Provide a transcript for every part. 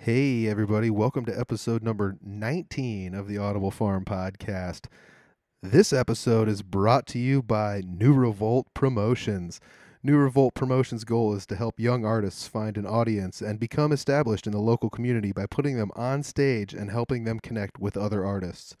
Hey, everybody. Welcome to episode number 19 of the Audible Farm podcast. This episode is brought to you by New Revolt Promotions. New Revolt Promotions' goal is to help young artists find an audience and become established in the local community by putting them on stage and helping them connect with other artists.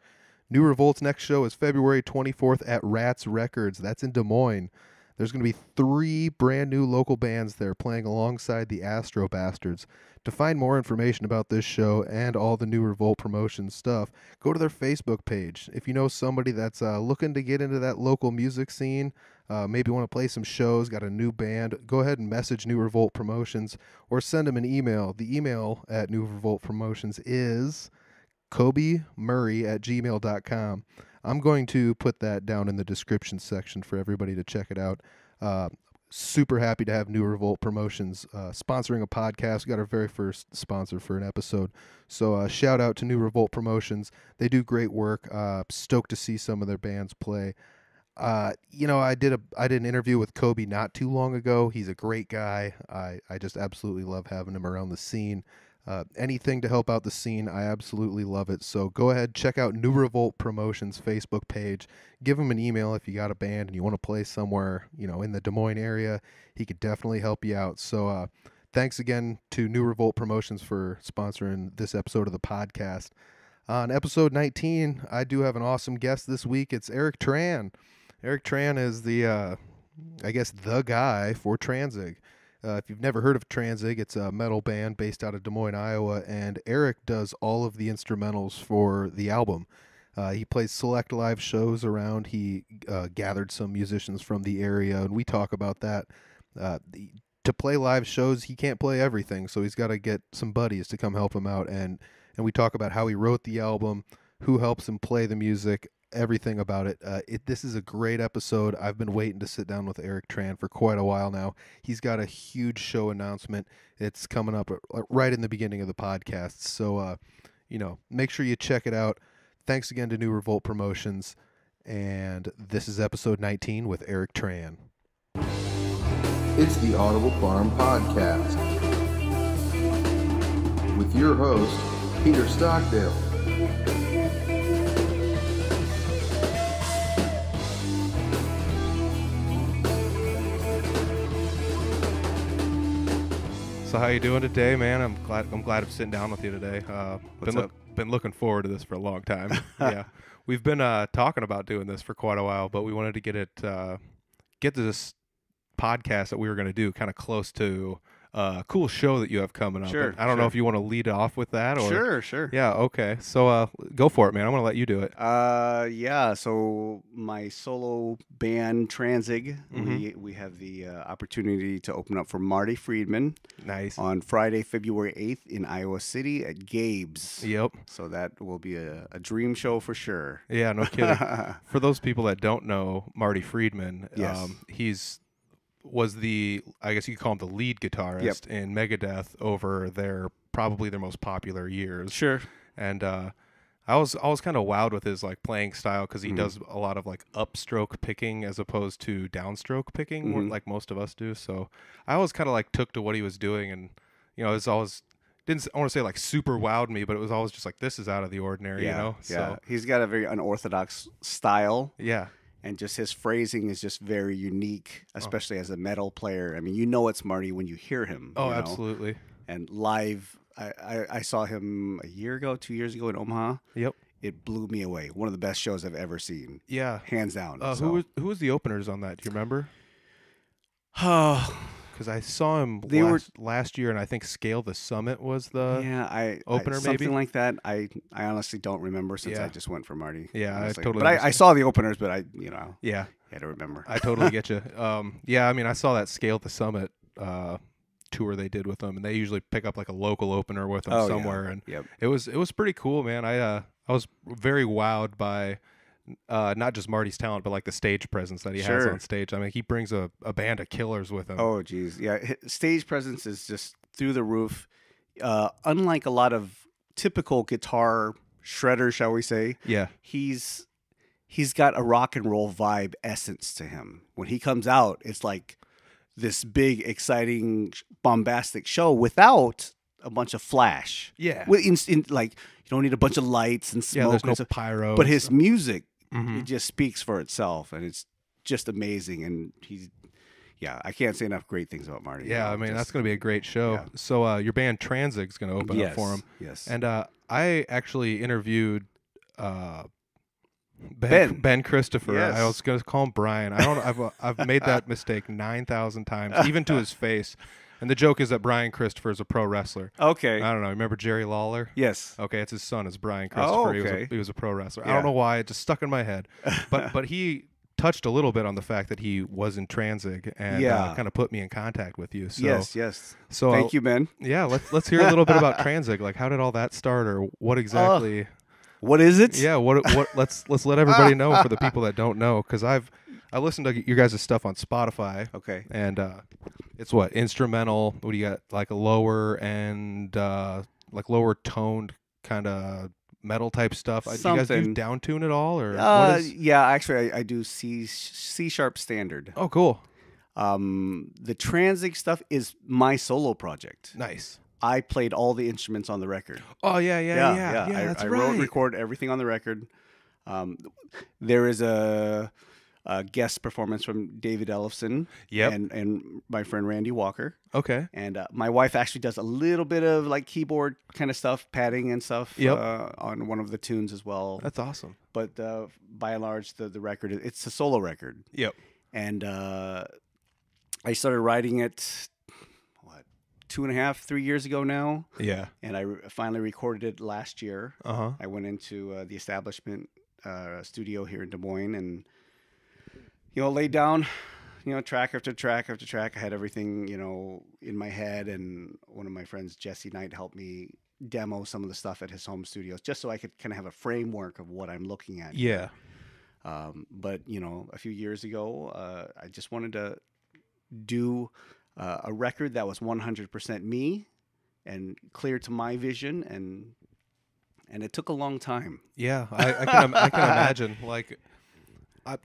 New Revolt's next show is February 24th at Rats Records. That's in Des Moines. There's going to be 3 brand new local bands there playing alongside the Astro Bastards. To find more information about this show and all the New Revolt Promotions stuff, go to their Facebook page. If you know somebody that's looking to get into that local music scene, maybe want to play some shows, got a new band, go ahead and message New Revolt Promotions or send them an email. The email at New Revolt Promotions is kobymurray@gmail.com. I'm going to put that down in the description section for everybody to check it out. Super happy to have New Revolt Promotions sponsoring a podcast. We got our very first sponsor for an episode. So shout out to New Revolt Promotions. They do great work. Stoked to see some of their bands play. I did an interview with Kobe not too long ago. He's a great guy. I just absolutely love having him around the scene. Anything to help out the scene, I absolutely love it. So go ahead, check out New Revolt Promotions Facebook page. Give him an email if you got a band and you want to play somewhere, in the Des Moines area. He could definitely help you out. So thanks again to New Revolt Promotions for sponsoring this episode of the podcast. On episode 19, I do have an awesome guest this week. It's Erich Tran. Erich Tran is the guy for Tranzig. If you've never heard of Tranzig, it's a metal band based out of Des Moines, Iowa, and Erich does all of the instrumentals for the album. He plays select live shows around. He gathered some musicians from the area, and we talk about that. To play live shows, he can't play everything, so he's got to get some buddies to come help him out, and we talk about how he wrote the album, who helps him play the music, everything about it. This is a great episode. I've been waiting to sit down with Erich Tran for quite a while now. He's got a huge show announcement. It's coming up right in the beginning of the podcast. So, make sure you check it out. Thanks again to New Revolt Promotions. And this is episode 19 with Erich Tran. It's the Audible Farm podcast with your host, Peter Stockdale. So how you doing today, man? I'm glad I'm sitting down with you today. Been looking forward to this for a long time. Yeah, we've been talking about doing this for quite a while, but we wanted to get this podcast that we were going to do kind of close to a cool show that you have coming up. Sure. I don't know if you want to lead off with that or Sure. Yeah, okay. So go for it, man. I'm going to let you do it. So my solo band Tranzig, we have the opportunity to open up for Marty Friedman. Nice. On Friday, February 8th in Iowa City at Gabe's. Yep. So that will be a dream show for sure. Yeah, no kidding. For those people that don't know Marty Friedman, Yes. was I guess you could call him the lead guitarist in Megadeth over probably their most popular years. Sure. And I was kind of wowed with his playing style because he does a lot of upstroke picking as opposed to downstroke picking, more like most of us do. So I always kind of took to what he was doing, and it's always I want to say super wowed me, but it was always just this is out of the ordinary, Yeah. So He's got a very unorthodox style. yeah. And just his phrasing is just very unique, especially as a metal player. I mean, it's Marty when you hear him. Oh, absolutely. And live, I saw him a year ago, 2 years ago in Omaha. Yep. It blew me away. One of the best shows I've ever seen. Yeah. Hands down. Who was the openers on that? Do you remember? Oh, Because I saw him last year, and I think Scale the Summit was the opener, something maybe? like that. I honestly don't remember since I just went for Marty. Yeah, honestly. I totally. But I saw the openers, but I had to remember. I totally get you. Yeah, I mean, I saw that Scale the Summit tour they did with them, and they usually pick up a local opener with them somewhere, and it was pretty cool, man. I was very wowed by not just Marty's talent, but the stage presence that he has on stage. I mean, he brings a band of killers with him. Oh, geez. Yeah, stage presence is just through the roof. Unlike a lot of typical guitar shredders, shall we say, he's got a rock and roll vibe essence to him. When he comes out, it's like this big, exciting, bombastic show without a bunch of flash. Yeah. With like you don't need a bunch of lights and smoke. Yeah, there's no and stuff. pyro. But his music, Mm-hmm. it just speaks for itself, and it's just amazing. And I can't say enough great things about Marty. Yeah, I mean, that's going to be a great show. Yeah. So your band Tranzig is going to open up for him. Yes. And I actually interviewed Ben Christopher. Yes. I was going to call him Brian. I don't. I've made that mistake 9,000 times, even to his face. And the joke is that Brian Christopher is a pro wrestler. Okay. I don't know. Remember Jerry Lawler? Yes. Okay, it's his son. It's Brian Christopher. okay. He was a pro wrestler. Yeah. I don't know why. It just stuck in my head. But he touched a little bit on the fact that he was in Tranzig and kind of put me in contact with you. So, Yes. So Thank you, Ben. Yeah, let's hear a little bit about Tranzig. Like, how did all that start, or what exactly? What is it? Yeah, what? Let's let everybody know for the people that don't know, because I listened to your guys' stuff on Spotify. Okay. And it's what, instrumental? What do you got? Like a lower and like lower toned kind of metal type stuff. Do you guys do downtune at all, or what is? Yeah, actually, I do C sharp standard. Oh, cool. The Tranzig stuff is my solo project. Nice. I played all the instruments on the record. Oh yeah. That's I right. wrote, record everything on the record. There is a guest performance from David Ellefson. Yep. And my friend Randy Walker. Okay. And my wife actually does a little bit of like keyboard kind of stuff, padding and stuff. Yep. On one of the tunes as well. That's awesome. But by and large, the record, it's a solo record. Yep. And I started writing it, 2.5, 3 years ago now. Yeah. And I finally recorded it last year. Uh-huh. I went into the Establishment studio here in Des Moines and, laid down, track after track after track. I had everything, in my head. And one of my friends, Jesse Knight, helped me demo some of the stuff at his home studios just so I could kind of have a framework of what I'm looking at. Yeah. But, a few years ago, I just wanted to do a record that was 100% me and clear to my vision, and it took a long time. Yeah, I can imagine. Like,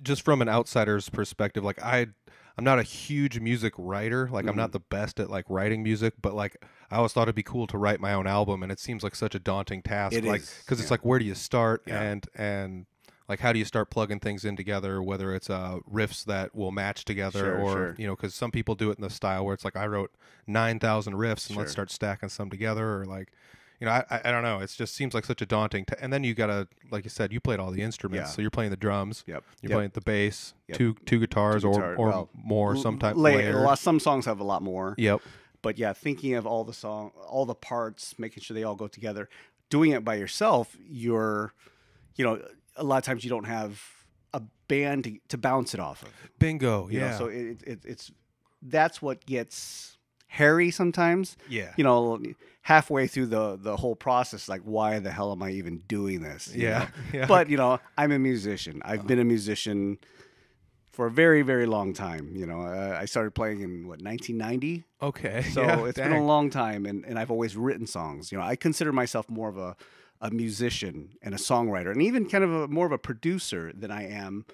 just from an outsider's perspective, like I'm not a huge music writer. Like, I'm not the best at like writing music, but like I always thought it'd be cool to write my own album, and it seems like such a daunting task. It like, is, because it's like, where do you start, Yeah. and like, how do you start plugging things in together, whether it's riffs that will match together, or because some people do it in the style where it's like, I wrote 9,000 riffs and let's start stacking some together, or like, I don't know. It just seems like such a daunting and then you gotta, like you said, you played all the instruments, so you're playing the drums, you're playing the bass, two guitars, or more, sometimes later. Some songs have a lot more. Yep. But yeah, thinking of all the parts, making sure they all go together. Doing it by yourself, you're, a lot of times you don't have a band to bounce it off of. Bingo. You know, Yeah. so that's what gets hairy sometimes. Yeah. Halfway through the whole process, like, why the hell am I even doing this? You know? Yeah. But I'm a musician. I've been a musician for a very, very long time. I started playing in 1990. Okay. So it's been a long time, and I've always written songs. I consider myself more of a musician and a songwriter, and even kind of more of a producer than I am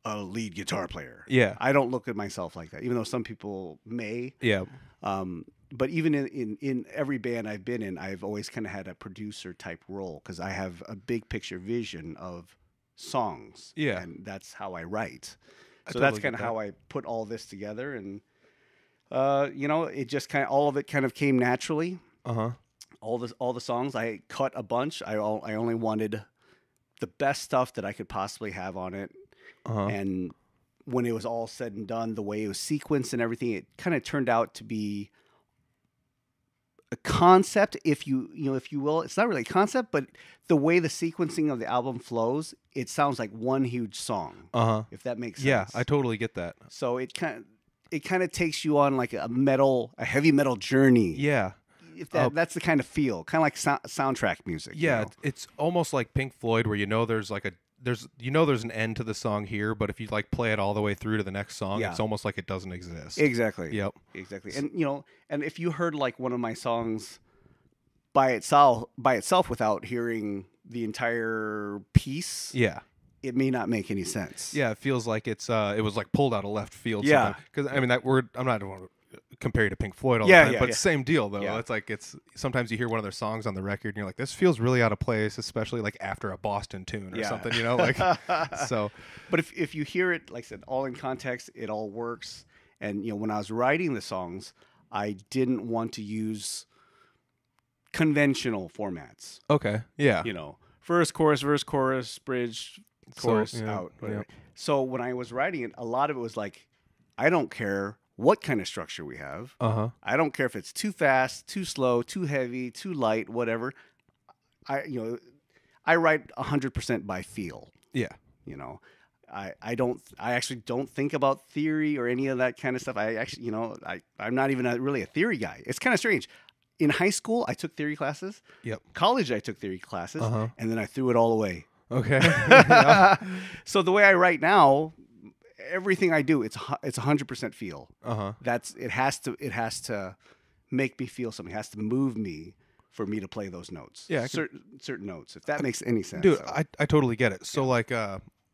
a lead guitar player. Yeah. I don't look at myself like that, even though some people may. Yeah. But even in every band I've been in, I've always kind of had a producer type role because I have a big picture vision of songs. Yeah. And that's how I write. So totally that's get kind of that. how I put all this together. And, it just all of it kind of came naturally. Uh-huh. All the songs, I cut a bunch. I only wanted the best stuff that I could possibly have on it. Uh-huh. And when it was all said and done, the way it was sequenced and everything, it kind of turned out to be a concept, if you will. It's not really a concept, but the way the sequencing of the album flows, it sounds like one huge song. Uh-huh. If that makes sense. Yeah, I totally get that. So it kind of takes you on like a heavy metal journey. Yeah. If that's the kind of feel, kind of like soundtrack music. Yeah, it's almost like Pink Floyd, where there's like there's an end to the song here, but if you like play it all the way through to the next song, it's almost like it doesn't exist. Exactly. Yep. Exactly. And and if you heard like one of my songs by itself without hearing the entire piece, it may not make any sense. Yeah, it feels like it was like pulled out of left field. Yeah. Because I mean, that word, I'm not compare you to Pink Floyd all the time, but yeah. same deal though. Yeah. It's sometimes you hear one of their songs on the record and you're like, this feels really out of place, especially like after a Boston tune or something, you know, like so. But if you hear it, like I said, all in context, it all works. And when I was writing the songs, I didn't want to use conventional formats. Okay. Yeah. Verse, chorus, bridge, chorus, out. Whatever. Yeah. So when I was writing it, a lot of it was like, I don't care what kind of structure we have. I don't care if it's too fast, too slow, too heavy, too light, whatever. I write 100% by feel. Yeah. I actually don't think about theory or any of that kind of stuff. I actually, I'm not even really a theory guy. It's kind of strange. In high school, I took theory classes. Yep. College, I took theory classes, and then I threw it all away. Okay. So the way I write now, everything I do, it's 100% feel. It has to make me feel something. It has to move me for me to play those notes. Yeah, certain notes. If that makes any sense, dude. I totally get it. So like,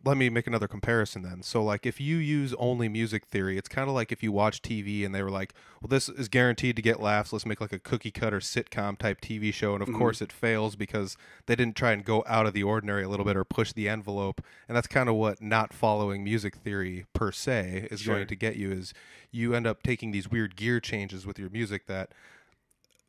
let me make another comparison then. So like, if you use only music theory, it's kind of like if you watch TV and they were like, well, this is guaranteed to get laughs. Let's make like a cookie cutter sitcom type TV show, and of course it fails because they didn't try and go out of the ordinary a little bit or push the envelope. And that's kind of what not following music theory per se is going to get you. Is you end up taking these weird gear changes with your music that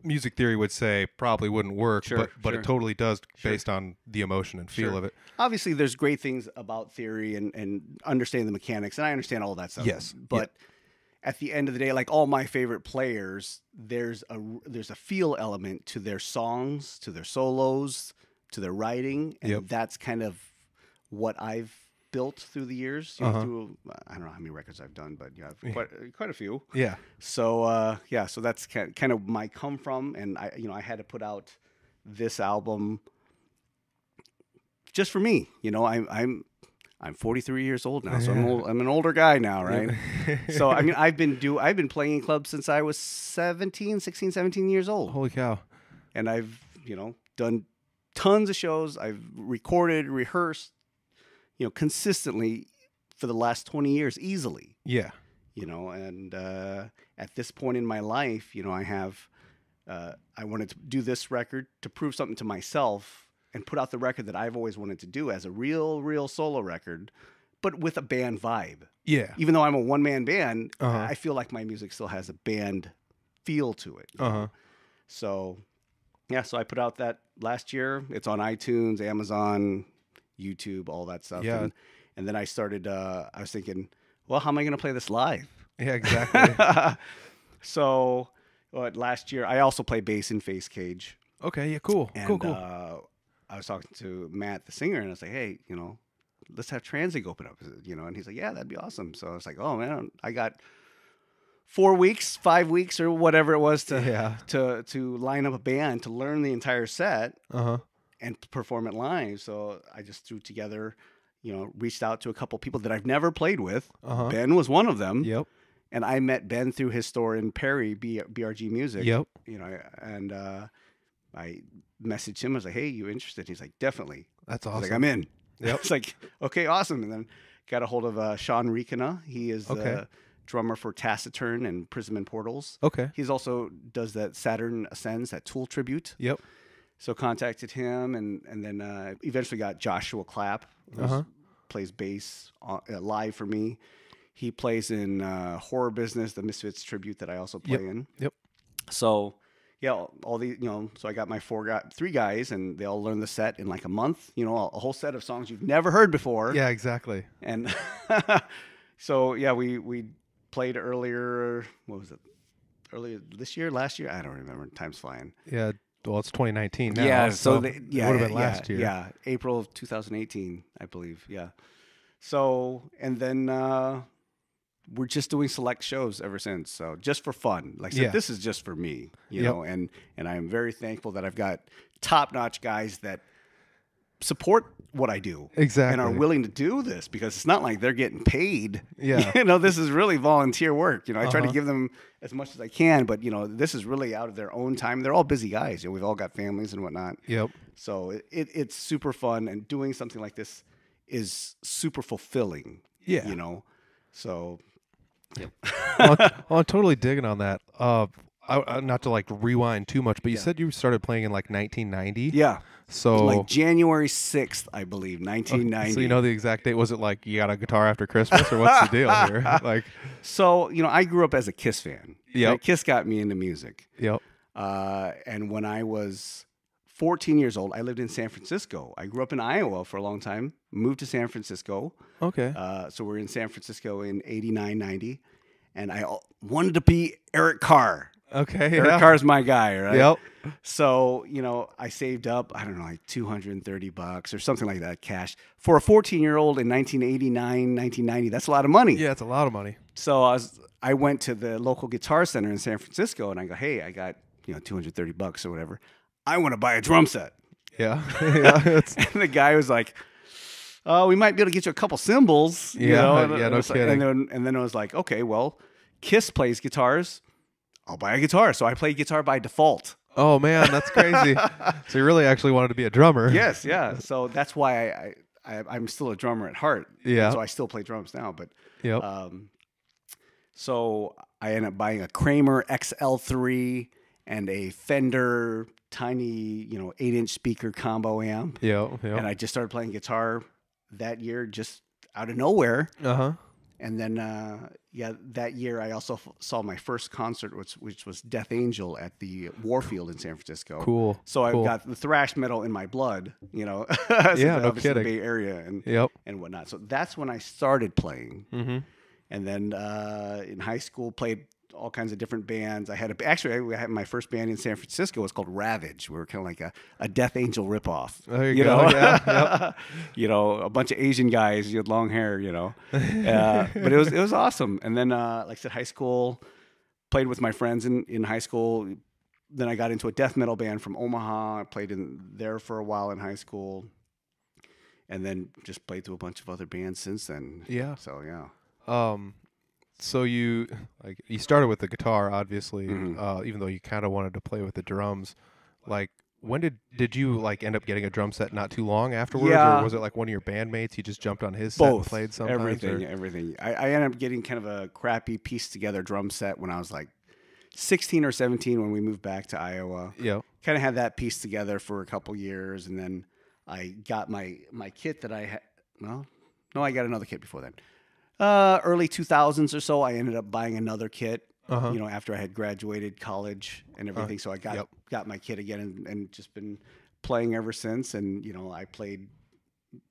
music theory would say probably wouldn't work, but it totally does based on the emotion and feel of it. Obviously, there's great things about theory and understanding the mechanics, and I understand all that stuff. Yes, but at the end of the day, like all my favorite players, there's a feel element to their songs, to their solos, to their writing, and that's kind of what I've built through the years. Through I don't know how many records I've done, but quite a few. Yeah. So so that's kind of my come from, and I had to put out this album just for me. I'm 43 years old now, so I'm an older guy now, right? So I mean, I've been playing in clubs since I was 16, 17 years old. Holy cow! And I've done tons of shows. I've recorded, rehearsed, consistently for the last 20 years, easily. Yeah. And at this point in my life, I wanted to do this record to prove something to myself and put out the record that I've always wanted to do as a real solo record, but with a band vibe. Yeah. Even though I'm a one-man band, I feel like my music still has a band feel to it. So, so I put out that last year. It's on iTunes, Amazon, YouTube, all that stuff. Yeah. And then I started, I was thinking, well, how am I going to play this live? Yeah, exactly. So last year, I also play bass in Facecage. Okay, yeah, cool. And, cool. I was talking to Matt, the singer, and I was like, hey, let's have Tranzig open up, and he's like, yeah, that'd be awesome. So I was like, oh, man, I got 4 weeks, 5 weeks, or whatever it was to line up a band to learn the entire set. And perform it live. So I just threw together, reached out to a couple people that I've never played with. Ben was one of them. Yep. And I met Ben through his store in Perry, BRG Music. Yep. And I messaged him. I was like, hey, you interested? He's like, definitely. That's awesome. I was like, I'm in. Yep. It's like, okay, awesome. And then got a hold of Sean Rikina. He is the drummer for Taciturn and Prism and Portals. Okay. He's also does that Saturn Ascends, that Tool tribute. Yep. So contacted him, and then eventually got Joshua Clapp, who plays bass live for me. He plays in Horror Business, the Misfits tribute that I also play in. Yep. So all the so I got my three guys, and they all learn the set in like a month. A whole set of songs you've never heard before. Yeah, exactly. And so we played earlier. What was it? Earlier this year, last year? I don't remember. Time's flying. Yeah. Well, it's 2019 now. Yeah, so it would have been last year. Yeah, April of 2018, I believe. Yeah. So, and then we're just doing select shows ever since. So, just for fun. Like I said, this is just for me, you know, and I am very thankful that I've got top-notch guys that support what I do. Exactly. And are willing to do this, because it's not like they're getting paid. Yeah. This is really volunteer work. I try to give them as much as I can, but this is really out of their own time. They're all busy guys. We've all got families and whatnot. Yep. So it's super fun, and doing something like this is super fulfilling. Yeah. So Well, I'm totally digging on that. Not to like rewind too much, but you said you started playing in like 1990. Yeah. So like January 6th, I believe, 1990. So you know the exact date. Was it like you got a guitar after Christmas, or what's the deal here? Like, so I grew up as a Kiss fan. Yeah. Kiss got me into music. Yep. And when I was 14 years old, I lived in San Francisco. I grew up in Iowa for a long time. Moved to San Francisco. Okay. So we're in San Francisco in 89, 90. And I wanted to be Eric Carr. Okay. Eric Carr's my guy, right? Yep. So, I saved up, I don't know, like $230 or something like that cash. For a 14-year-old in 1989, 1990, that's a lot of money. Yeah, it's a lot of money. So I went to the local guitar center in San Francisco and I go, hey, I got, $230 or whatever. I want to buy a drum set. Yeah. Yeah. And the guy was like, oh, we might be able to get you a couple cymbals. Yeah, no kidding. And then I was like, okay, well, Kiss plays guitars. I'll buy a guitar. So I played guitar by default. Oh, man, that's crazy. So you really actually wanted to be a drummer. Yes, yeah. So that's why I'm still a drummer at heart. Yeah. So I still play drums now. But Yep. So I ended up buying a Kramer XL3 and a Fender tiny, 8-inch speaker combo amp. Yeah. And I just started playing guitar that year, just out of nowhere. Uh-huh. And then, that year I also saw my first concert, which was Death Angel at the Warfield in San Francisco. Cool. So I've cool. got the thrash metal in my blood, Yeah, kidding. no kidding. The Bay Area and whatnot. So that's when I started playing. Mm-hmm. And then in high school, played all kinds of different bands. I had my first band in San Francisco. It was called Ravage. We were kind of like a Death Angel ripoff. There you go. Yeah, yep. A bunch of Asian guys. You had long hair. But it was awesome. And then, like I said, high school, played with my friends in high school. Then I got into a death metal band from Omaha. I played in there for a while in high school, and then just played through a bunch of other bands since then. Yeah. So yeah. So you started with the guitar, obviously, Mm-hmm. even though you kind of wanted to play with the drums. Like, when did you like end up getting a drum set not too long afterwards, Yeah. or was it like one of your bandmates? You just jumped on his set and Both. played sometimes. Everything. I ended up getting kind of a crappy pieced together drum set when I was like 16 or 17 when we moved back to Iowa. Yeah. Kind of had that pieced together for a couple years, and then I got my kit that I had. Well, no, I got another kit before then. Early 2000s or so, I ended up buying another kit. After I had graduated college and everything. So I got my kit again and just been playing ever since. And, I played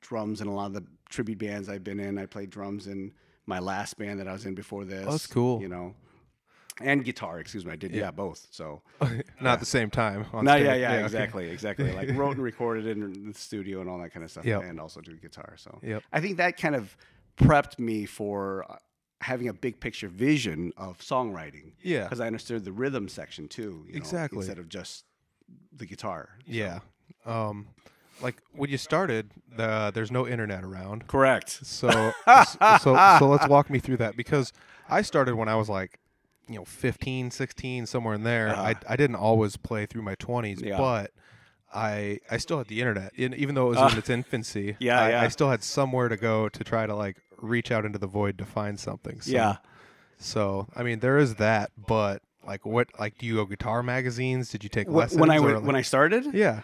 drums in a lot of the tribute bands I've been in. I played drums in my last band that I was in before this. Oh, that's cool. And guitar, excuse me. I did, both. So Not at the same time. On no, stage. yeah, Okay. exactly. Like wrote and recorded it in the studio and all that kind of stuff. Yep. And also do guitar. So Yep. I think that kind of prepped me for having a big picture vision of songwriting. Yeah. Because I understood the rhythm section too. Exactly. Instead of just the guitar. Yeah. Like when you started, there's no internet around. Correct. So let's walk me through that, because I started when I was like, 15, 16, somewhere in there. I didn't always play through my 20s, but I still had the internet, even though it was in its infancy. I still had somewhere to go to try to like reach out into the void to find something. So, So I mean, there is that, but like, do you go guitar magazines? Did you take lessons? When I started? Yeah.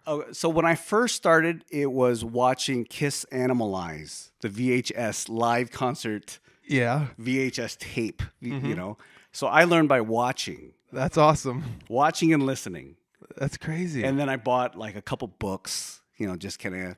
Oh, so when I first started, it was watching Kiss Animalize, the VHS live concert. Yeah. VHS tape. So I learned by watching. That's awesome. Watching and listening. That's crazy. And then I bought like a couple books, just kind of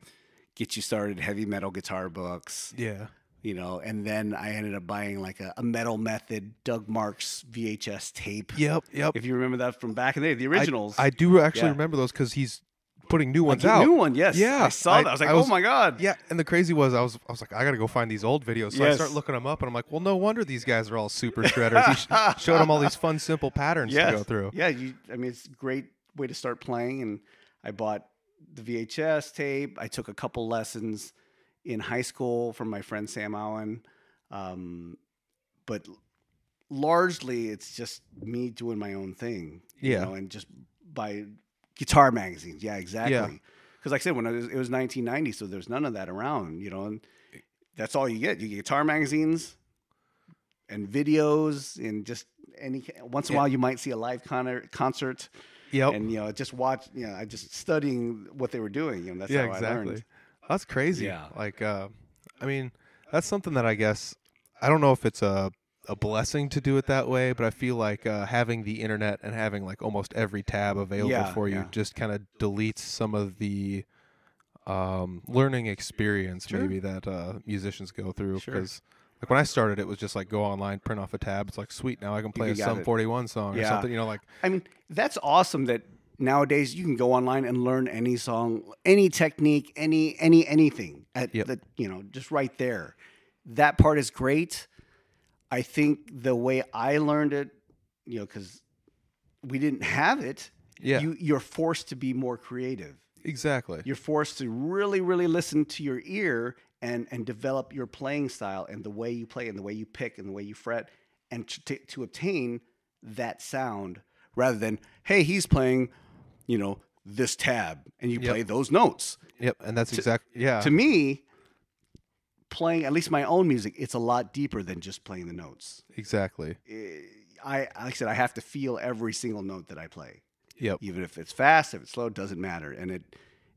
get you started, heavy metal guitar books. Yeah. And then I ended up buying like a Metal Method, Doug Marks VHS tape. Yep. If you remember that from back in the day, the originals. I do actually remember those, because he's putting new ones out. New one, yes. Yeah. I saw that. I was like, oh my God. Yeah. And the crazy was, I was like, I got to go find these old videos. So I start looking them up, and I'm like, well, no wonder these guys are all super shredders. He showed them all these fun, simple patterns to go through. Yeah. It's a great way to start playing. And I bought the VHS tape. I took a couple lessons in high school from my friend Sam Allen. But largely it's just me doing my own thing. And just by guitar magazines. Yeah, exactly. Yeah. Because like I said, when it was 1990, so there's none of that around, and that's all you get. You get guitar magazines videos and just once in a while you might see a live concert. Yep. And just watch. I just studying what they were doing. That's how I learned. That's crazy. Yeah. Like, I mean, that's something that I guess I don't know if it's a blessing to do it that way, but I feel like having the internet and having like almost every tab available for you just kind of deletes some of the learning experience maybe that musicians go through. Because like when I started, it was just like go online, print off a tab. It's like, sweet, now I can play a Sum 41 song or something. Like, I mean, that's awesome that nowadays you can go online and learn any song, any technique, anything at just right there. That part is great. I think the way I learned it, because we didn't have it, you're forced to be more creative. Exactly. You're forced to really, really listen to your ear and develop your playing style and the way you play and the way you pick and the way you fret and to obtain that sound rather than, hey, he's playing, this tab and you play those notes. Yep. And that's To me, playing at least my own music, it's a lot deeper than just playing the notes. Exactly. Like I said, I have to feel every single note that I play. Yep. Even if it's fast, if it's slow, it doesn't matter.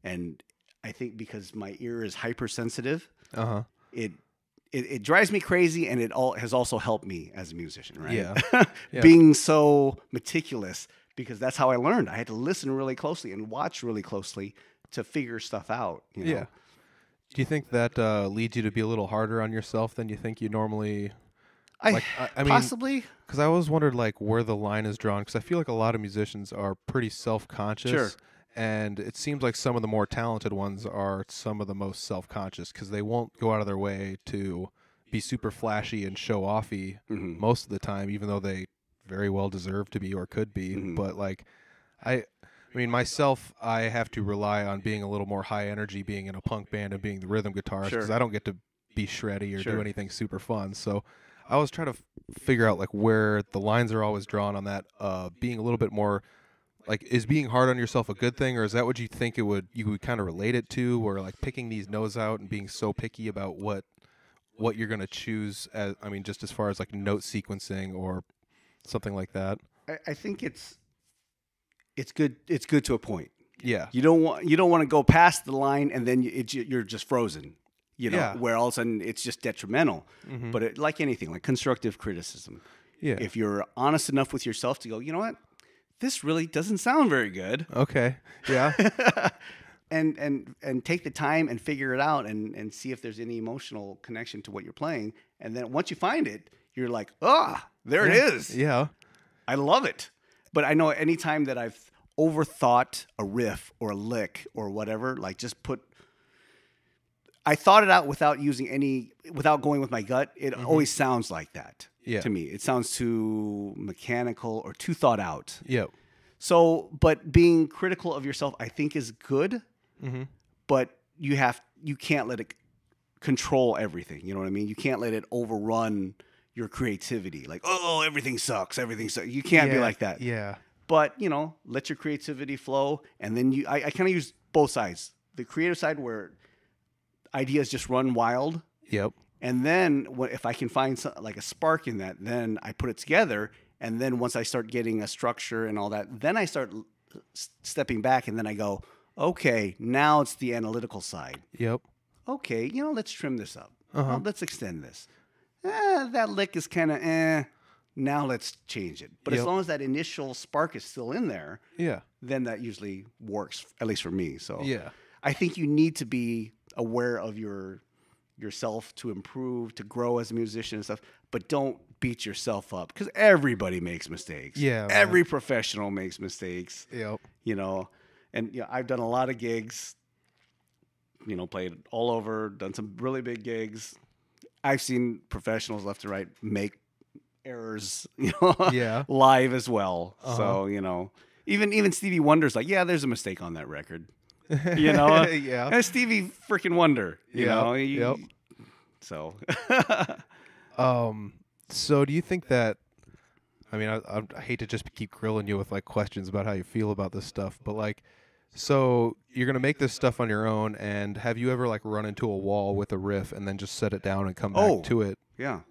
And I think because my ear is hypersensitive, it drives me crazy, and it has also helped me as a musician, right? Yeah. Being so meticulous, because that's how I learned. I had to listen really closely and watch really closely to figure stuff out. Yeah. Do you think that leads you to be a little harder on yourself than you think you normally? I mean, possibly. Because I always wondered like where the line is drawn. Because I feel like a lot of musicians are pretty self-conscious. Sure. And it seems like some of the more talented ones are some of the most self-conscious because they won't go out of their way to be super flashy and show-offy most of the time, even though they very well deserve to be or could be. But like, I mean, myself, I have to rely on being a little more high energy, being in a punk band and being the rhythm guitarist because I don't get to be shreddy or do anything super fun. So I was trying to figure out like where the lines are always drawn on that, being a little bit more like, is being hard on yourself a good thing, or is that what you think you would kind of relate it to, or like picking these notes out and being so picky about what you're going to choose as, I mean, just as far as like note sequencing or something like that? I think it's good. It's good to a point. Yeah. You don't want to go past the line and then you're just frozen. Where all of a sudden it's just detrimental. But like anything, like constructive criticism. Yeah. If you're honest enough with yourself to go, you know what, this really doesn't sound very good. Okay. Yeah. and take the time and figure it out and see if there's any emotional connection to what you're playing. And then once you find it, you're like, there it is. Yeah. I love it. But I know any time that I've overthought a riff or a lick or whatever, like I thought it out without going with my gut. It always sounds like that to me. It sounds too mechanical or too thought out. Yep. So, but being critical of yourself, I think, is good. But you can't let it control everything. You know what I mean? You can't let it overrun your creativity. Like, everything sucks. Everything sucks. You can't be like that. Yeah. But, let your creativity flow. And then I kind of use both sides. The creative side where ideas just run wild. Yep. And then if I can find like a spark in that, then I put it together. And then once I start getting a structure and all that, then I start stepping back and then I go, okay, now it's the analytical side. Yep. Okay, let's trim this up. Let's extend this. That lick is kind of now let's change it. But as long as that initial spark is still in there, then that usually works, at least for me. So I think you need to be aware of yourself to improve, to grow as a musician and stuff, but don't beat yourself up because everybody makes mistakes. Yeah. Every professional makes mistakes. Yep. And I've done a lot of gigs, played all over, done some really big gigs. I've seen professionals left and right make errors, live as well. So, even Stevie Wonder's like, there's a mistake on that record. Yeah. Stevie freaking Wonder, you know. Yep. So, so do you think that? I mean, I hate to just keep grilling you with like questions about how you feel about this stuff, but like, so you're gonna make this stuff on your own, and have you ever like run into a wall with a riff and then just set it down and come back to it?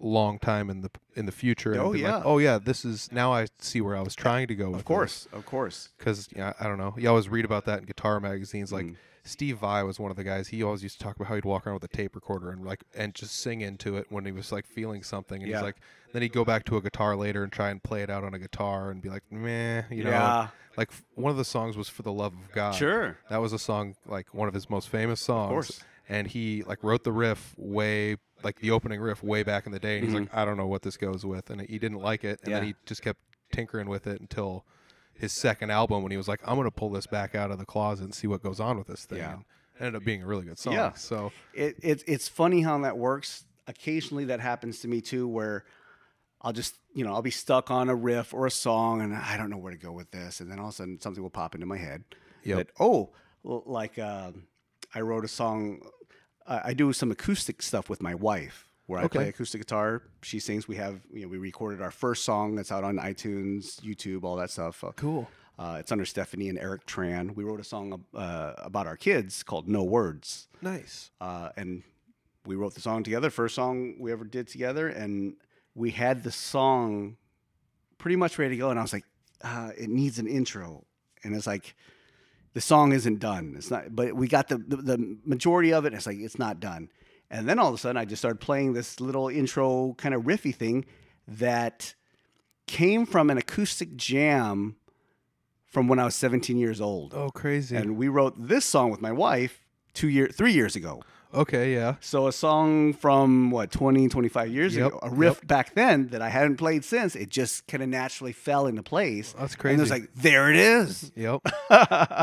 long time in the future. And yeah. Like, oh yeah, this is now I see where I was trying to go with. Of course. Because I don't know. You always read about that in guitar magazines. Like Steve Vai was one of the guys. He always used to talk about how he'd walk around with a tape recorder and just sing into it when he was like feeling something. And he's like, then he'd go back to a guitar later and try and play it out on a guitar and be like, meh, you know. Yeah. Like one of the songs was "For the Love of God." Sure. That was a song, like one of his most famous songs. Of course. And he like wrote the riff like the opening riff way back in the day. And he's like, I don't know what this goes with. And he didn't like it. And then he just kept tinkering with it until his second album when he was like, I'm going to pull this back out of the closet and see what goes on with this thing. Yeah. And it ended up being a really good song. Yeah. So it's funny how that works. Occasionally that happens to me too, where I'll just, I'll be stuck on a riff or a song and I don't know where to go with this. And then all of a sudden something will pop into my head. Yep. Like I wrote a song. I do some acoustic stuff with my wife where I play acoustic guitar. She sings. We recorded our first song that's out on iTunes, YouTube, all that stuff. cool. It's under Stephanie and Erich Tran. We wrote a song about our kids called No Words. Nice. And we wrote the song together, first song we ever did together. And we had the song pretty much ready to go. And I was like, it needs an intro. And it's like, the song isn't done. It's not, but we got the majority of it. And it's like, it's not done. And then all of a sudden I just started playing this little intro kind of riffy thing that came from an acoustic jam from when I was 17 years old. Oh, crazy. And we wrote this song with my wife 3 years ago. Okay, yeah. So a song from 20, 25 years ago, a riff back then that I hadn't played since, it just kind of naturally fell into place. That's crazy. And it was like, there it is. Yep.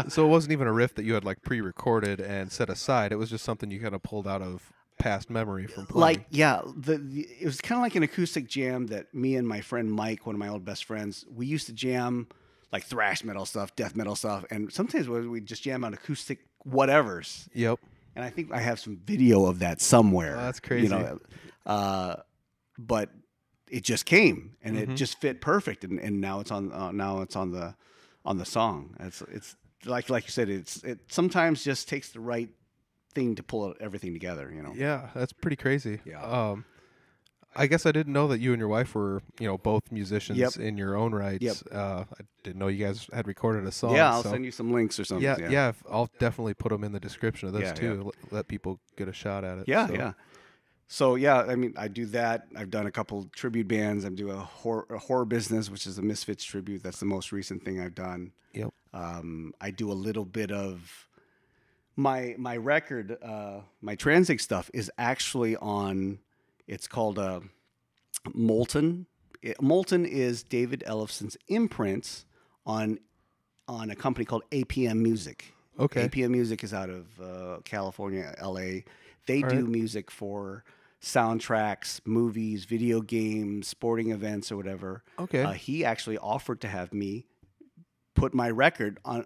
So it wasn't even a riff that you had like pre-recorded and set aside. It was just something you kind of pulled out of past memory from playing. It was kind of like an acoustic jam that me and my friend Mike, one of my old best friends, we used to jam like thrash metal stuff, death metal stuff, and sometimes we just jam on acoustic whatevers. Yep. And I think I have some video of that somewhere. Oh, that's crazy. But it just came and it just fit perfect, and now it's on the song. It's like you said, it sometimes just takes the right thing to pull everything together. Yeah, that's pretty crazy. Yeah. I guess I didn't know that you and your wife were, both musicians in your own rights. Yep. I didn't know you guys had recorded a song. Yeah, I'll send you some links or something. Yeah, I'll definitely put them in the description of this too. Yeah. Let people get a shot at it. Yeah. So yeah, I mean, I do that. I've done a couple tribute bands. I'm doing a horror business, which is a Misfits tribute. That's the most recent thing I've done. Yep. I do a little bit of my record. My Tranzig stuff is actually on. It's called Molten. Molten is David Ellefson's imprint on a company called APM Music. Okay. APM Music is out of California, LA. They do music for soundtracks, movies, video games, sporting events, or whatever. Okay. He actually offered to have me put my record on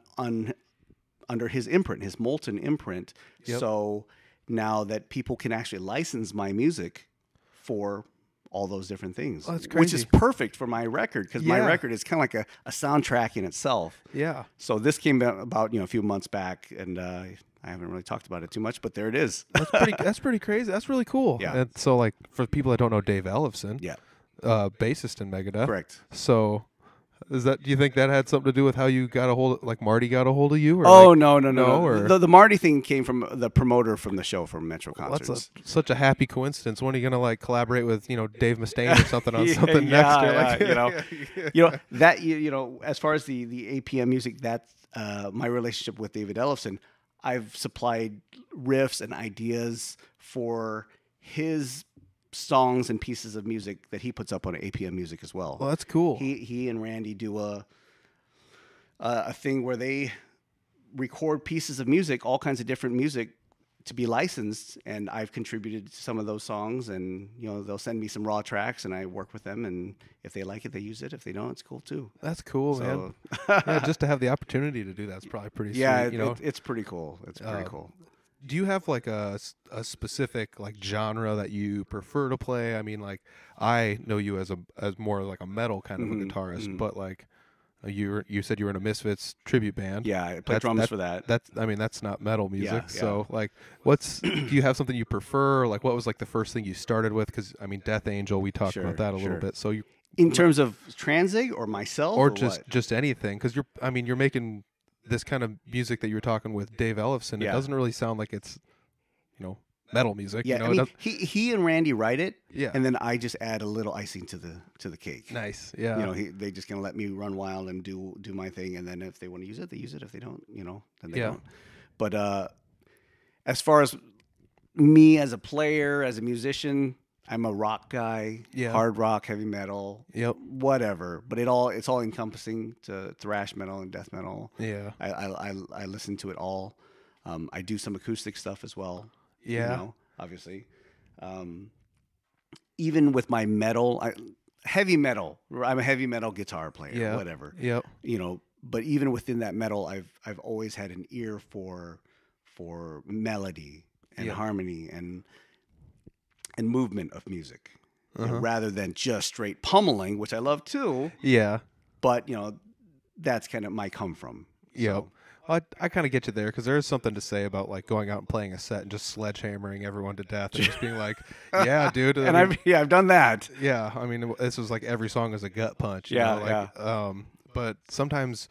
under his imprint, his Molten imprint. Yep. So now that people can actually license my music for all those different things, that's crazy. which is perfect for my record because my record is kind of like a soundtrack in itself. Yeah. So this came about a few months back, and I haven't really talked about it too much, but there it is. That's pretty crazy. That's really cool. Yeah. And so like for people that don't know Dave Ellefson, bassist in Megadeth. Correct. So do you think that had something to do with how you got a hold, like Marty got a hold of you? Or No. Or? The Marty thing came from the promoter from the show from Metro Concerts. That's such a happy coincidence. When are you gonna collaborate with Dave Mustaine or something on something next year? As far as the APM music, that's my relationship with David Ellefson. I've supplied riffs and ideas for his songs and pieces of music that he puts up on APM Music as well. Well, that's cool. He and Randy do a thing where they record pieces of music, all kinds of different music, to be licensed, and I've contributed to some of those songs, and they'll send me some raw tracks, and I work with them, and if they like it, they use it. If they don't, it's cool too. That's cool, man. Yeah, just to have the opportunity to do that's probably pretty sweet. It's pretty cool. It's pretty cool. Do you have like a specific like genre that you prefer to play? I mean, like I know you as more like a metal kind of a guitarist, but like You said you were in a Misfits tribute band. Yeah, I play drums for that. That's not metal music. Yeah, so like, do you have something you prefer? Like, what was like the first thing you started with? Because I mean, Death Angel, we talked about that a little bit. So you, in terms of Tranzig or myself, or what? just anything, because you're making this kind of music that you were talking with Dave Ellefson. It doesn't really sound like it's, metal music. Yeah, I mean, he and Randy write it. Yeah, and then I just add a little icing to the cake. Nice. Yeah. They just gonna let me run wild and do my thing, and then if they want to use it, they use it. If they don't, then they don't. But as far as me as a player, as a musician, I'm a rock guy. Yeah. Hard rock, heavy metal. Yep. Whatever. But it's all encompassing to thrash metal and death metal. Yeah. I listen to it all. I do some acoustic stuff as well. Yeah. Obviously. Even with my metal, heavy metal, I'm a heavy metal guitar player, whatever. Yep. But even within that metal, I've always had an ear for melody and harmony and movement of music, rather than just straight pummeling, which I love too. Yeah. But that's kind of my come from. Yep. So. I kind of get you there, because there is something to say about like going out and playing a set and just sledgehammering everyone to death and just being like, yeah, dude. And I've done that. Yeah, I mean, this was like every song is a gut punch. But sometimes,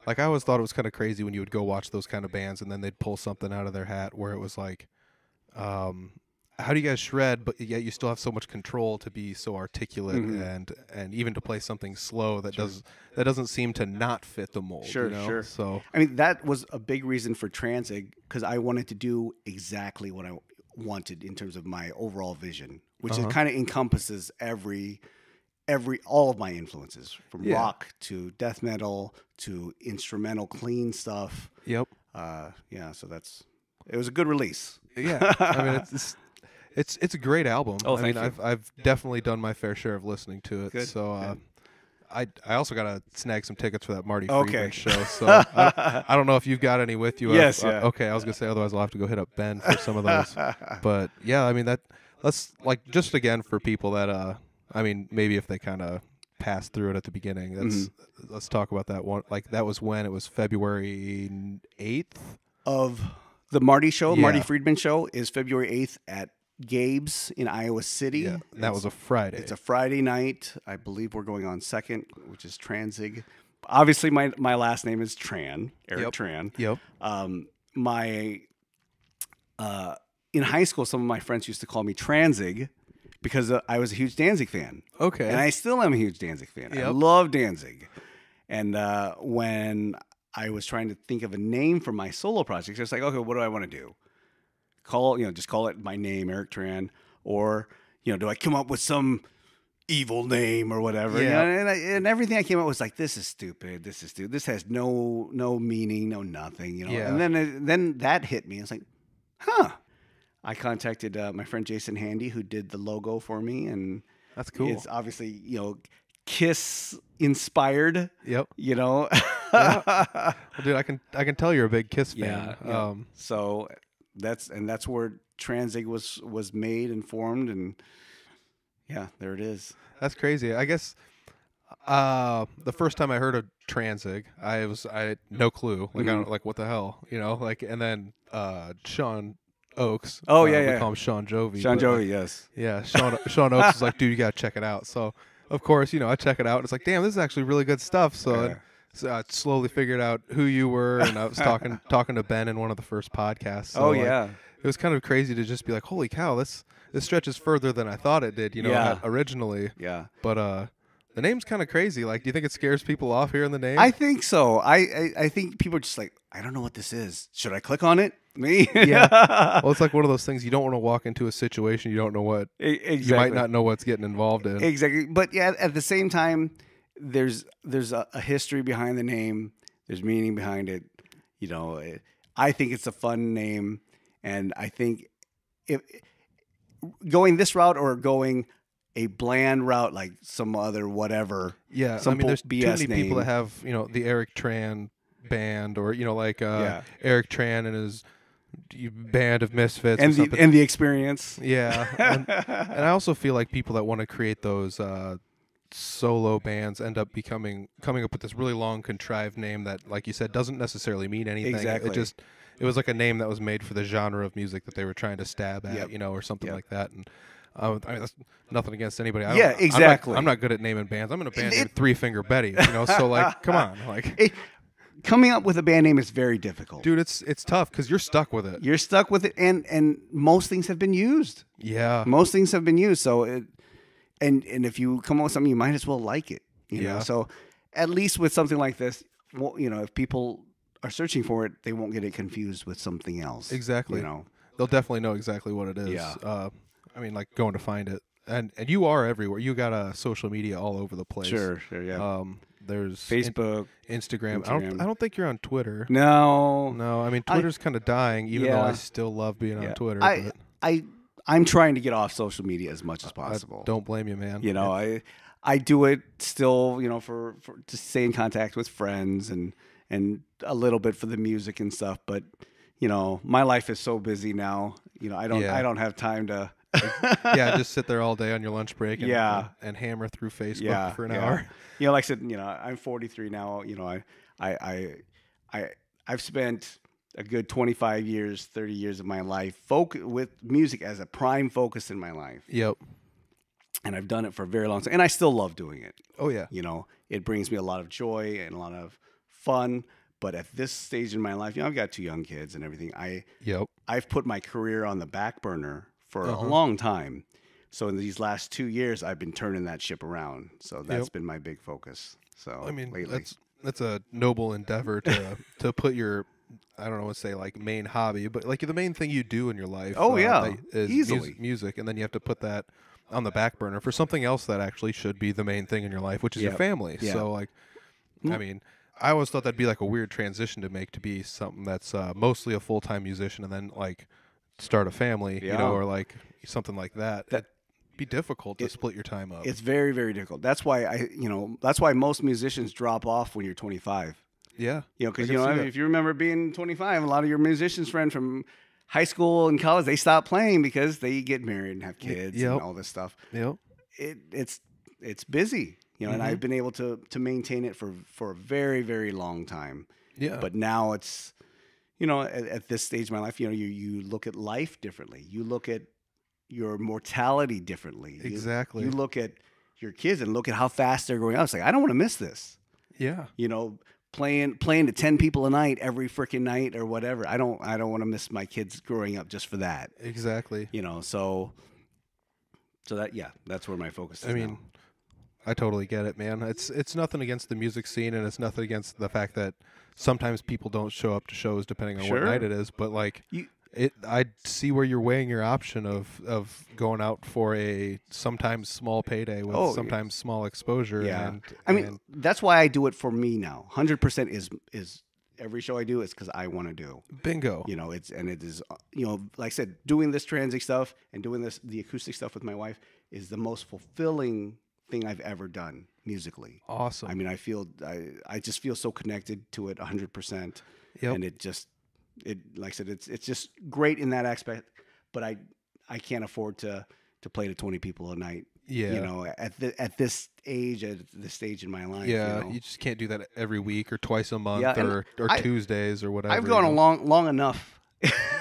like, I always thought it was kind of crazy when you would go watch those kind of bands and then they'd pull something out of their hat where it was like, how do you guys shred, but yet you still have so much control to be so articulate and even to play something slow that doesn't seem to not fit the mold. Sure. So I mean, that was a big reason for Tranzig, because I wanted to do exactly what I wanted in terms of my overall vision, which it kind of encompasses all of my influences, from rock to death metal to instrumental clean stuff. Yep. So it was a good release. Yeah. I mean, it's a great album. Oh, I mean, thank you. I've definitely done my fair share of listening to it. Good. So I also got to snag some tickets for that Marty Okay. Friedman show. So I don't know if you've got any with you. Yes. Okay, I was gonna say, otherwise I'll have to go hit up Ben for some of those. But yeah, I mean, let's like, just again for people that I mean, maybe if they kind of pass through it at the beginning, let's talk about that one. Like, that was when it was February 8th of the Marty show. Yeah. Marty Friedman show is February 8th at Gabe's in Iowa City. Yeah, that was a Friday. It's a Friday night. I believe we're going on 2nd, which is Tranzig. Obviously, my last name is Tran, Erich Tran. Yep. In high school, some of my friends used to call me Tranzig because I was a huge Danzig fan. Okay. And I still am a huge Danzig fan. Yep. I love Danzig. And when I was trying to think of a name for my solo projects, I was like, okay, what do I want to do? Just call it my name, Erich Tran, or do I come up with some evil name or whatever? Yeah. And everything I came up with was like, this is stupid. This has no meaning, no nothing. Yeah. And then that hit me. I was like, huh. I contacted my friend Jason Handy, who did the logo for me, and that's cool. It's obviously Kiss inspired. Yep. Yeah. Well, dude, I can tell you're a big Kiss fan. Yeah. So that's where Tranzig was made and formed, and there it is. That's crazy. I guess the first time I heard of Tranzig, I had no clue. Like, I don't, like, what the hell, like, and then Sean Oakes. Oh we call him Sean Jovi. Sean Jovi, yes. Yeah, Sean Oakes was like, dude, you gotta check it out. So of course, I check it out, and it's like, damn, this is actually really good stuff. So I slowly figured out who you were, and I was talking to Ben in one of the first podcasts. So, it was kind of crazy to just be like, holy cow, this stretches further than I thought it did, originally. Yeah. But the name's kind of crazy. Like, do you think it scares people off hearing the name? I think so. I think people are just like, I don't know what this is. Should I click on it? Me? Yeah. Well, it's like one of those things, you don't want to walk into a situation you don't know what. Exactly. You might not know what's getting involved in. Exactly. But yeah, at the same time, there's a history behind the name. There's meaning behind it. I think it's a fun name, and I think if going this route or going a bland route like some other whatever. Yeah, some there's BS too many name. people that have the Erich Tran band, or Erich Tran and his band of Misfits, and the experience. Yeah, and I also feel like people that want to create those solo bands end up coming up with this really long contrived name that, like you said, doesn't necessarily mean anything. Exactly. It was like a name that was made for the genre of music that they were trying to stab at, or something like that. And I mean, that's nothing against anybody. Exactly. I'm not good at naming bands. I'm in a band named Three Finger Betty, so like, come on, like. Coming up with a band name is very difficult. Dude, it's tough because you're stuck with it. You're stuck with it, and most things have been used. Yeah. Most things have been used. So, and if you come up with something, you might as well like it. You know? So, at least with something like this, well, if people are searching for it, they won't get it confused with something else. Exactly. They'll definitely know exactly what it is. Yeah. I mean, like going to find it, and you are everywhere. You got social media all over the place. Sure. Yeah. There's Facebook, Instagram. I don't think you're on Twitter. No. I mean, Twitter's kind of dying, even though I still love being on Twitter. I'm trying to get off social media as much as possible. Don't blame you, man. I do it still, for to stay in contact with friends and a little bit for the music and stuff. But my life is so busy now. I don't have time to. Just sit there all day on your lunch break and hammer through Facebook for an hour. Like I said, I'm 43 now. I've spent a good 25 years, 30 years of my life with music as a prime focus in my life. Yep. And I've done it for a very long time, and I still love doing it. Oh yeah. It brings me a lot of joy and a lot of fun. But at this stage in my life, I've got 2 young kids and everything. I've put my career on the back burner for a long time. So in these last 2 years, I've been turning that ship around. So that's been my big focus. So I mean, lately. that's a noble endeavor to put your, I don't know what to say, like main hobby, but like the main thing you do in your life. Is easily music, and then you have to put that on the back burner for something else that actually should be the main thing in your life, which is your family. Yeah. So like, I mean, I always thought that'd be like a weird transition to make, to be something that's mostly a full-time musician and then like start a family, or like something like that. It'd be difficult to split your time up. It's very, very difficult. That's why that's why most musicians drop off when you're 25. Yeah. Because if you remember being 25, a lot of your musicians friends from high school and college, they stop playing because they get married and have kids and all this stuff. Yep. It's busy, and I've been able to maintain it for a very, very long time. Yeah. But now it's, at this stage of my life, you look at life differently. You look at your mortality differently. Exactly. You look at your kids and look at how fast they're growing up. It's like, I don't want to miss this. Yeah. Playing to 10 people a night every freaking night or whatever. I don't want to miss my kids growing up just for that. Exactly. So that's where my focus is. I mean, I totally get it, man. It's nothing against the music scene, and it's nothing against the fact that sometimes people don't show up to shows depending on what night it is. But like, I see where you're weighing your option of going out for a sometimes small payday with sometimes small exposure. Yeah, that's why I do it for me now. 100% is every show I do is because I want to do. Bingo. It is like I said, doing this Tranzig stuff and doing the acoustic stuff with my wife is the most fulfilling thing I've ever done musically. Awesome. I mean, I just feel so connected to it 100%. Yep. And like I said, it's just great in that aspect, but I can't afford to play to 20 people a night. Yeah. At this age, at this stage in my life. Yeah. You just can't do that every week or twice a month or Tuesdays or whatever. I've gone long enough.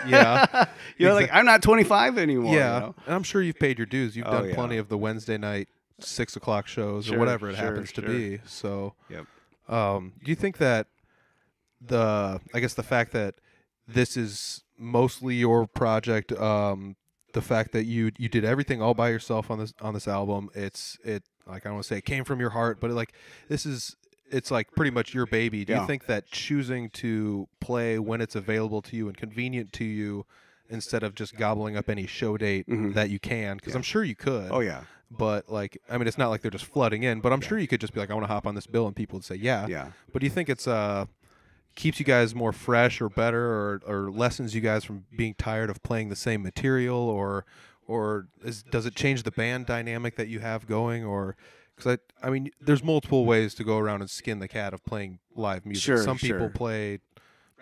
Yeah. Like I'm not 25 anymore. Yeah. And I'm sure you've paid your dues. You've done plenty of the Wednesday night 6:00 shows or whatever it happens to be. So, do you think that the fact that this is mostly your project, the fact that you did everything all by yourself on this album, it's like, I don't want to say it came from your heart, but it's like pretty much your baby. Do you think that choosing to play when it's available to you and convenient to you, instead of just gobbling up any show date that you can, because I'm sure you could. Oh yeah. But like, I mean, it's not like they're just flooding in, but I'm sure you could just be like, I want to hop on this bill, and people would say, yeah. But do you think it's keeps you guys more fresh or better, or lessens you guys from being tired of playing the same material, or does it change the band dynamic that you have going? Or because I mean, there's multiple ways to go around and skin the cat of playing live music. Some people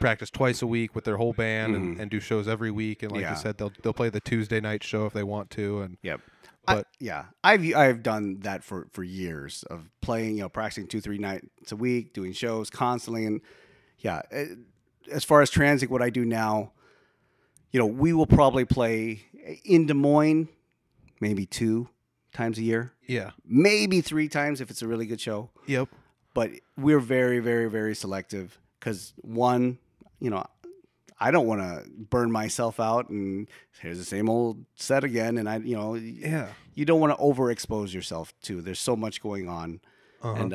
practice twice a week with their whole band and do shows every week, and like you said, they'll play the Tuesday night show if they want to. And But I've done that for years of playing, practicing 2-3 nights a week, doing shows constantly, and as far as Tranzig, what I do now, we will probably play in Des Moines maybe 2 times a year. Yeah. Maybe 3 times if it's a really good show. Yep. But we're very, very, very selective because one, I don't want to burn myself out and here's the same old set again. And you don't want to overexpose yourself too. There's so much going on. And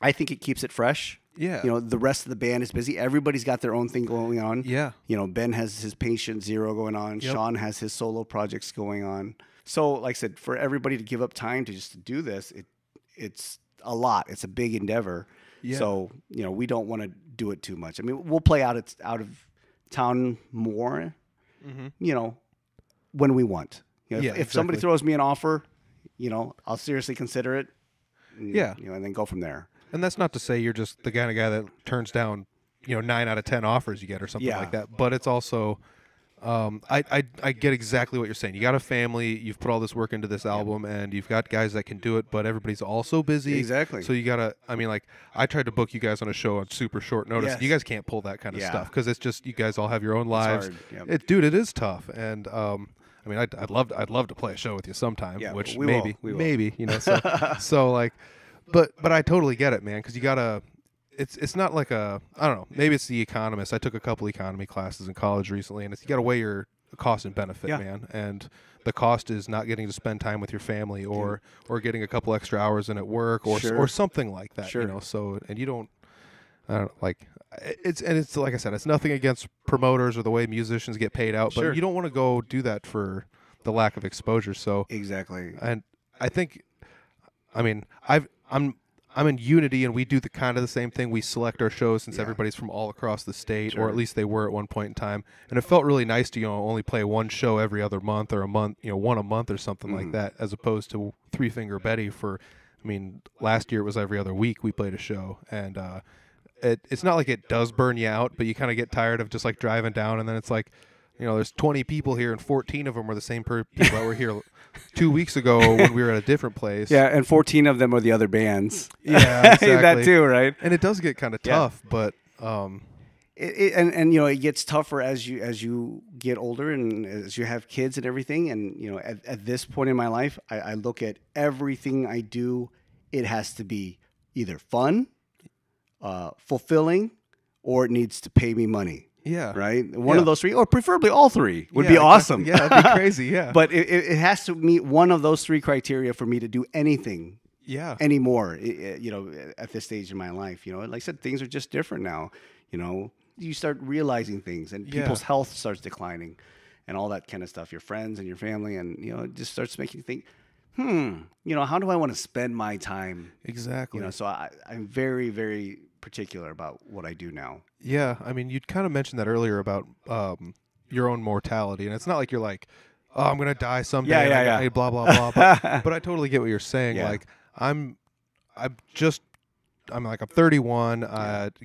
I think it keeps it fresh. Yeah. The rest of the band is busy. Everybody's got their own thing going on. Yeah. Ben has his Patient Zero going on. Yep. Sean has his solo projects going on. So, like I said, for everybody to give up time to just do this, it's a lot. It's a big endeavor. Yeah. So, we don't want to do it too much. I mean, we'll play out of town more, when we want. If somebody throws me an offer, I'll seriously consider it. And then go from there. And that's not to say you're just the kind of guy that turns down, 9 out of 10 offers you get or something like that. But it's also, I get exactly what you're saying. You got a family, you've put all this work into this album, and you've got guys that can do it, but everybody's also busy. Exactly. So you got to, I tried to book you guys on a show on super short notice. Yes. You guys can't pull that kind of stuff because it's just, you guys all have your own lives. Yep. It is tough. And, I'd love to play a show with you sometime, which maybe, so like, but I totally get it, man, because you gotta. It's not like I don't know. Maybe it's The Economist. I took a couple economy classes in college recently, and you got to weigh your cost and benefit, man. And the cost is not getting to spend time with your family, or getting a couple extra hours in at work, or something like that. Sure. So and you don't. I don't like. It's like I said. It's nothing against promoters or the way musicians get paid out, but you don't want to go do that for the lack of exposure. So exactly. And I think. I'm in Unity, and we do the same thing. We select our shows since everybody's from all across the state, or at least they were at one point in time. And it felt really nice to only play one show every other month, or a month, one a month or something like that, as opposed to Three Finger Betty for. Last year it was every other week we played a show, and it's not like it does burn you out, but you kind of get tired of just like driving down, and then it's like. There's 20 people here, and 14 of them were the same people that were here 2 weeks ago when we were at a different place. Yeah, and 14 of them are the other bands. Yeah, exactly. That too, right? And it does get kind of tough, but it gets tougher as you get older and as you have kids and everything. And at this point in my life, I look at everything I do. It has to be either fun, fulfilling, or it needs to pay me money. Yeah. Right? One of those 3, or preferably all 3 would be awesome. Yeah, that'd be crazy, yeah. But it has to meet one of those 3 criteria for me to do anything anymore, at this stage in my life. Like I said, things are just different now. You start realizing things, and people's health starts declining and all that kind of stuff, your friends and your family, and, it just starts making you think, how do I want to spend my time? Exactly. So I'm very, very particular about what I do now. Yeah, you'd kind of mentioned that earlier about your own mortality, and it's not like you're like, oh, I'm gonna die someday. Yeah. Blah blah blah. But I totally get what you're saying. Yeah. Like I'm 31.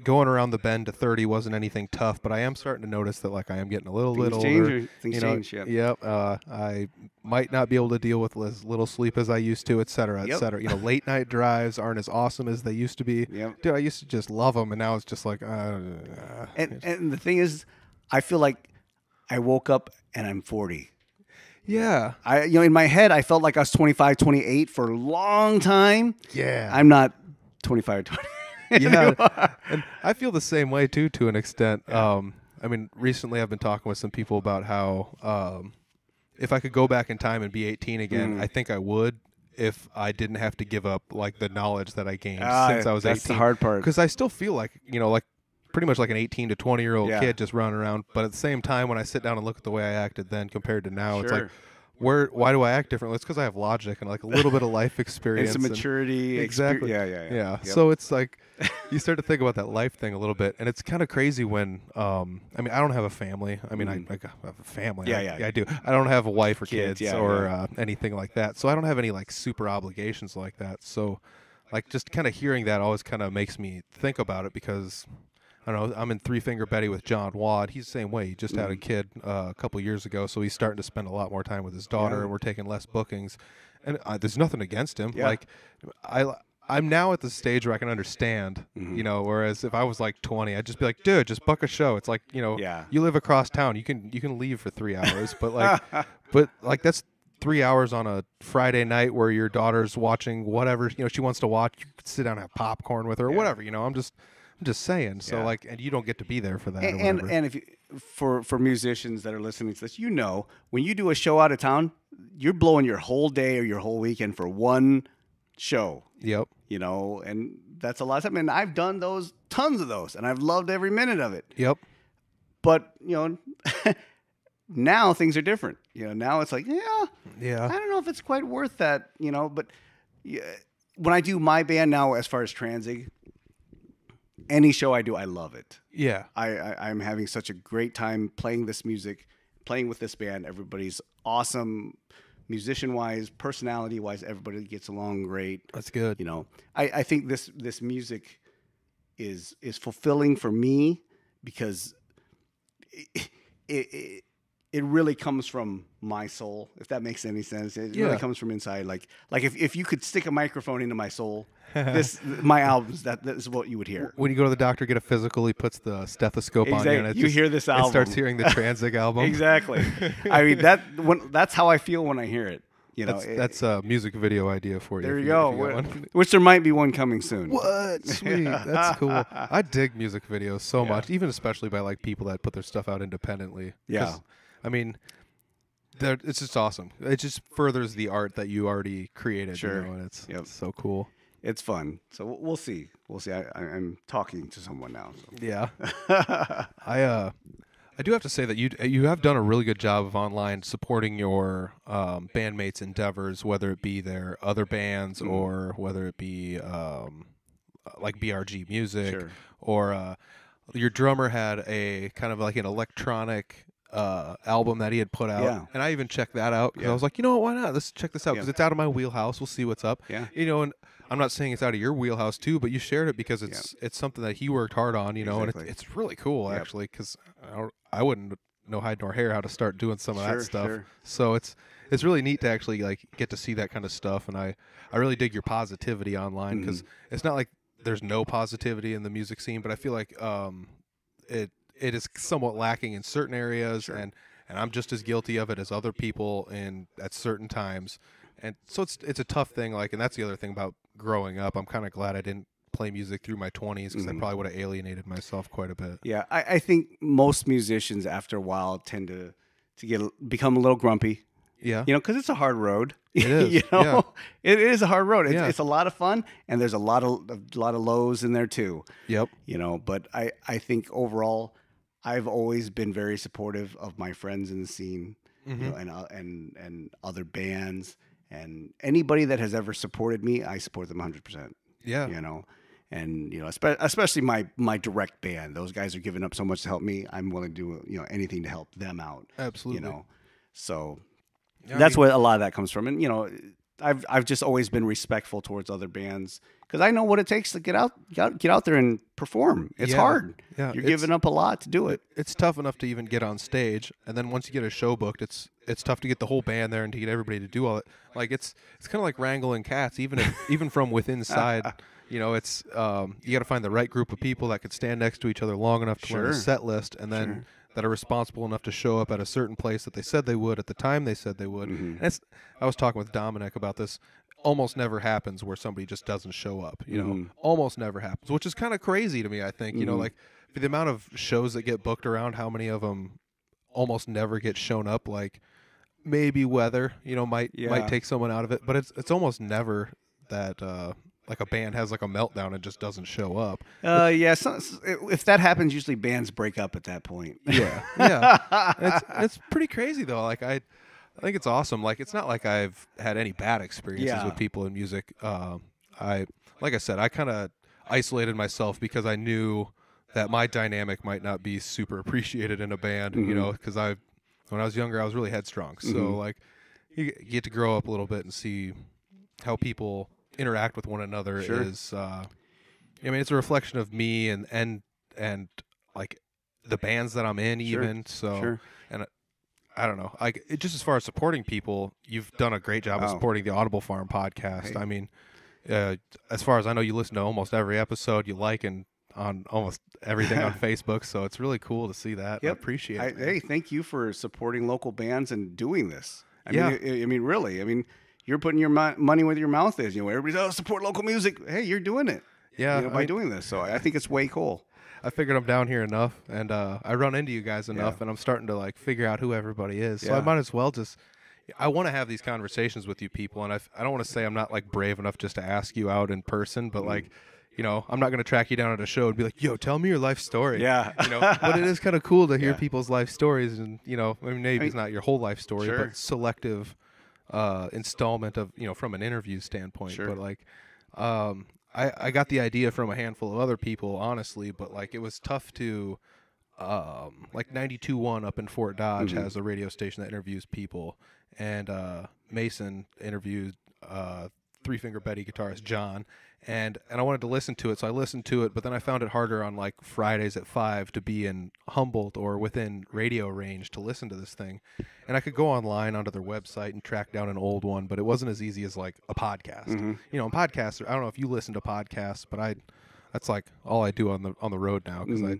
Going around the bend to 30 wasn't anything tough, but I am starting to notice that like I am getting a little older. Things change. Yep. I might not be able to deal with as little sleep as I used to, et cetera, et cetera. Late night drives aren't as awesome as they used to be. Yep. Dude, I used to just love them, and now it's just like. And the thing is, I feel like I woke up and I'm 40. Yeah. In my head, I felt like I was 25, 28 for a long time. Yeah. I'm not 25 or 20. Yeah. And I feel the same way, too, to an extent. Recently I've been talking with some people about how if I could go back in time and be 18 again, I think I would if I didn't have to give up, like, the knowledge that I gained since I was 18. That's the hard part. Because I still feel like, pretty much like an 18 to 20-year-old kid just running around. But at the same time, when I sit down and look at the way I acted then compared to now, it's like, why do I act differently? It's because I have logic and like a little bit of life experience. And some maturity. Exactly. Yeah. Yep. So it's like you start to think about that life thing a little bit, and it's kind of crazy when I don't have a family. I have a family. Yeah, I do. I don't have a wife or kids or anything like that. So I don't have any like super obligations like that. So like just kind of hearing that always kind of makes me think about it because I don't know, I'm in Three Finger Betty with John Wad. He's the same way. He just had a kid a couple years ago, so he's starting to spend a lot more time with his daughter, and we're taking less bookings. And there's nothing against him. Yeah. Like, I'm now at the stage where I can understand, you know, whereas if I was like 20, I'd just be like, dude, just book a show. It's like, you know, you live across town. You can leave for 3 hours, but like that's 3 hours on a Friday night where your daughter's watching whatever, you know, she wants to watch. You could sit down and have popcorn with her or whatever, you know. I'm just saying. So like, and you don't get to be there for that. And if you, for musicians that are listening to this, you know, when you do a show out of town, you're blowing your whole day or your whole weekend for one show. Yep. You know, and that's a lot of time. And I've done those, tons of those, and I've loved every minute of it. Yep. But, you know, now things are different. You know, now it's like, yeah, I don't know if it's quite worth that, you know. But when I do my band now, as far as Tranzig, any show I do, I love it. Yeah. I'm having such a great time playing this music, playing with this band. Everybody's awesome. Musician-wise, personality-wise, everybody gets along great. That's good. You know, I think this music is fulfilling for me because it really comes from my soul, if that makes any sense. It really comes from inside. Like if you could stick a microphone into my soul, my albums, that is what you would hear. When you go to the doctor, get a physical, he puts the stethoscope on you, and you hear this album. It starts hearing the Tranzig album. Exactly. I mean, that's how I feel when I hear it. You know, that's a music video idea for you. There you go. Which there might be one coming soon. What? Sweet. That's cool. I dig music videos so much, even especially by like people that put their stuff out independently. Yeah. I mean, it's just awesome. It just furthers the art that you already created. Sure. You know, and it's so cool. It's fun. So we'll see. We'll see. I'm talking to someone now. So. Yeah. I do have to say that you have done a really good job of online supporting your bandmates' endeavors, whether it be their other bands or whether it be like BRG Music or your drummer had a kind of like an electronic album that he had put out, and I even checked that out because I was like, you know what, why not? Let's check this out because it's out of my wheelhouse. We'll see what's up. You know, and I'm not saying it's out of your wheelhouse too, but you shared it because it's something that he worked hard on, you know, and it's really cool actually because I wouldn't know hide nor hair how to start doing some of that stuff. So it's really neat to actually like get to see that kind of stuff, and I really dig your positivity online because it's not like there's no positivity in the music scene, but I feel like it is somewhat lacking in certain areas, and I'm just as guilty of it as other people at certain times. And so it's a tough thing, like, and that's the other thing about growing up. I'm kind of glad I didn't play music through my 20s because I probably would have alienated myself quite a bit. Yeah, I think most musicians after a while tend to become a little grumpy. Yeah, you know, because it's a hard road. It is. You know, it is a hard road. It's a lot of fun, and there's a lot of lows in there too. Yep. You know, but I think overall, I've always been very supportive of my friends in the scene, you know, and other bands. And anybody that has ever supported me, I support them 100%. Yeah. You know, and, you know, especially my direct band. Those guys are giving up so much to help me. I'm willing to do, you know, anything to help them out. Absolutely. You know, so that's where a lot of that comes from. And, you know, I've just always been respectful towards other bands because I know what it takes to get out there and perform. It's hard. Yeah. You're giving up a lot to do it. It's tough enough to even get on stage, and then once you get a show booked, it's tough to get the whole band there and to get everybody to do all it. Like it's kind of like wrangling cats, even from within inside. You know, it's you got to find the right group of people that could stand next to each other long enough to learn a set list, and then that are responsible enough to show up at a certain place that they said they would at the time they said they would. And I was talking with Dominic about this. Almost never happens where somebody just doesn't show up. You know, almost never happens, which is kind of crazy to me. I think you know, like for the amount of shows that get booked around, how many of them almost never get shown up. Like maybe weather, you know, might take someone out of it, but it's almost never that like a band has like a meltdown and just doesn't show up. If that happens, usually bands break up at that point. It's pretty crazy though. Like I think it's awesome. Like it's not like I've had any bad experiences with people in music. Like I said, I kind of isolated myself because I knew that my dynamic might not be super appreciated in a band. You know, because when I was younger, I was really headstrong. So like you get to grow up a little bit and see how people interact with one another is I mean, it's a reflection of me and like the bands that I'm in even. So, and I don't know, like just as far as supporting people, you've done a great job of supporting the Audible Farm podcast. I mean, as far as I know, you listen to almost every episode, you like and on almost everything on Facebook. So it's really cool to see that. I appreciate it. Hey, thank you for supporting local bands and doing this. I mean, really, I mean, you're putting your money where your mouth is. You know, everybody's support local music. Hey, you're doing it. Yeah, by doing this. So I think it's way cool. I figured I'm down here enough, and I run into you guys enough, and I'm starting to like figure out who everybody is. So I might as well just. I want to have these conversations with you people, and I don't want to say I'm not like brave enough just to ask you out in person, but like, you know, I'm not going to track you down at a show and be like, "Yo, tell me your life story." Yeah, you know, but it is kind of cool to hear people's life stories, and you know, I mean, maybe it's not your whole life story, but selective installment of, you know, from an interview standpoint. But like, I got the idea from a handful of other people, honestly, but like it was tough to. Like 92.1 up in Fort Dodge has a radio station that interviews people, and Mason interviewed Three Finger Betty guitarist John, and I wanted to listen to it, so I listened to it, but then I found it harder on like Fridays at 5 to be in Humboldt or within radio range to listen to this thing, and I could go online onto their website and track down an old one, but it wasn't as easy as like a podcast. You know, podcasts. I don't know if you listen to podcasts, but that's like all I do on the road now because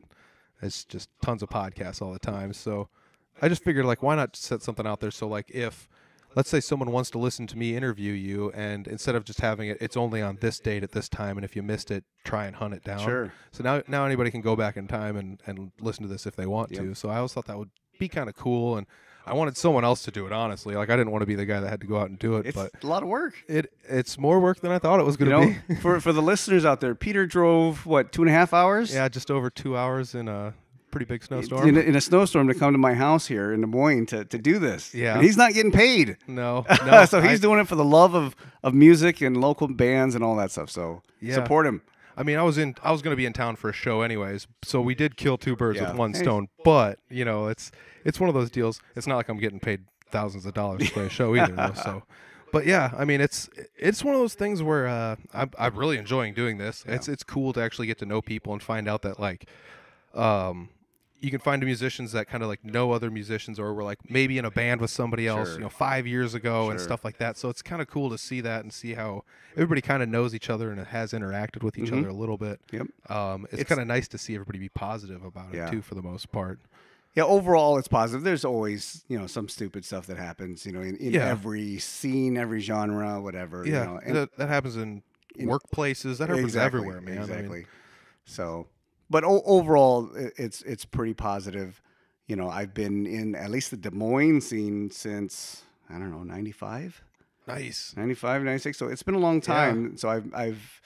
it's just tons of podcasts all the time. So I just figured, like, why not set something out there? So, like, if, let's say someone wants to listen to me interview you, and instead of just having it's only on this date at this time, and if you missed it, try and hunt it down. So now anybody can go back in time and listen to this if they want to. So I always thought that would be kind of cool, and I wanted someone else to do it, honestly. Like, I didn't want to be the guy that had to go out and do it. It's but a lot of work. It's more work than I thought it was going to be. for the listeners out there, Peter drove, 2.5 hours? Yeah, just over 2 hours in a pretty big snowstorm. In a snowstorm to come to my house here in Des Moines to do this. Yeah. And he's not getting paid. No. So he's doing it for the love of music and local bands and all that stuff. So support him. I mean, I was going to be in town for a show anyways, so we did kill two birds with one stone. But, you know, it's one of those deals. It's not like I'm getting paid thousands of dollars to play a show either, though. So, but yeah, I mean, it's one of those things where I'm really enjoying doing this. Yeah. It's cool to actually get to know people and find out that like, you can find musicians that kind of like know other musicians, or were like maybe in a band with somebody else, you know, 5 years ago and stuff like that. So it's kind of cool to see that and see how everybody kind of knows each other and has interacted with each other a little bit. It's kind of nice to see everybody be positive about it too, for the most part. Yeah, overall it's positive. There's always, you know, some stupid stuff that happens, you know, in every scene, every genre, whatever. Yeah, you know, and that happens in workplaces. That happens everywhere, man. Exactly. I mean, so. But overall, it's pretty positive. You know, I've been in at least the Des Moines scene since, I don't know, 95? Nice. 95, 96. So it's been a long time. Yeah. So I've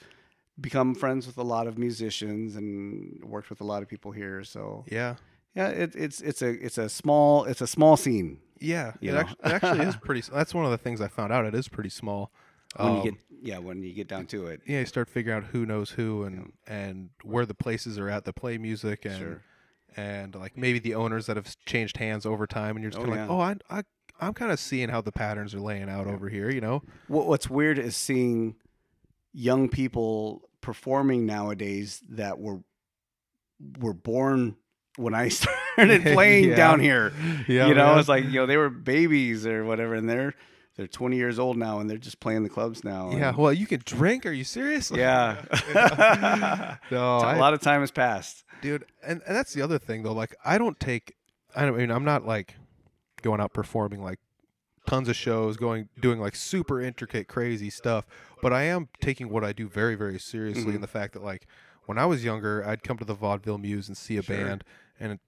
become friends with a lot of musicians and worked with a lot of people here. So yeah, it's a small scene. Yeah, it actually is pretty. That's one of the things I found out. It is pretty small. When you get down to it. Yeah, you start figuring out who knows who and where the places are at that play music and like maybe the owners that have changed hands over time, and you're just kind of like, I'm kind of seeing how the patterns are laying out over here, you know? What's weird is seeing young people performing nowadays that were born when I started playing down here. Yeah, you know, it's like, you know, they were babies or whatever, and they're 20 years old now, and they're just playing the clubs now. Yeah, well, you can drink. Are you serious? Yeah. No, a lot of time has passed. Dude, and that's the other thing, though. Like, I'm not, like, going out performing, like, tons of shows, doing, like, super intricate, crazy stuff. But I am taking what I do very, very seriously in the fact that, like, when I was younger, I'd come to the Vaudeville Muse and see a band, and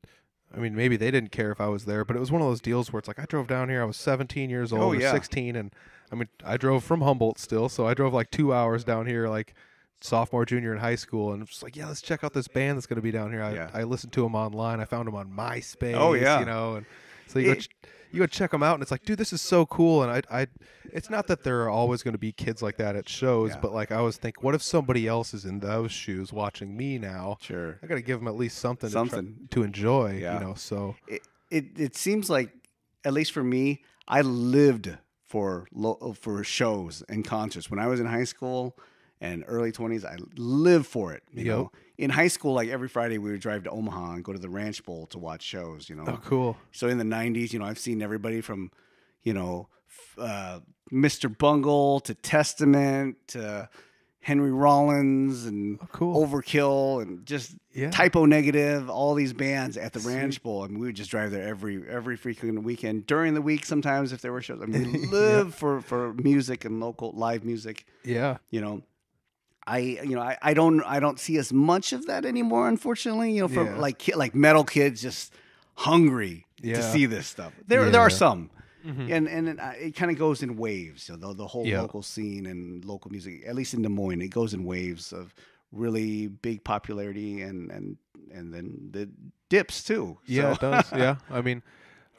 I mean, maybe they didn't care if I was there, but it was one of those deals where it's like I drove down here. I was 17 years old or 16, and I mean, I drove from Humboldt still, so I drove like 2 hours down here, like sophomore, junior in high school, and I'm just like, yeah, let's check out this band that's going to be down here. I listened to them online. I found them on MySpace. Oh yeah, you know, and so you go check them out, and it's like, dude, this is so cool. And I it's not that there are always going to be kids like that at shows, but like I always think, what if somebody else is in those shoes watching me now? Sure, I got to give them at least something to enjoy. You know, so it seems like, at least for me, I lived for shows and concerts when I was in high school and early 20s, I lived for it. You Yep. know, in high school, like every Friday, we would drive to Omaha and go to the Ranch Bowl to watch shows. You know, Oh, cool. So in the 90s, you know, I've seen everybody from, you know, Mr. Bungle to Testament to Henry Rollins and cool. Overkill and just Typo Negative, all these bands at the Ranch Bowl. I mean, we would just drive there every freaking weekend during the week. Sometimes if there were shows, I mean, we live for music and local live music. Yeah, you know, I don't see as much of that anymore, unfortunately. You know, for like metal kids just hungry to see this stuff. There are some. And it kind of goes in waves. You know, the whole local scene and local music, at least in Des Moines, it goes in waves of really big popularity and then the dips too. Yeah, it does. Yeah, I mean,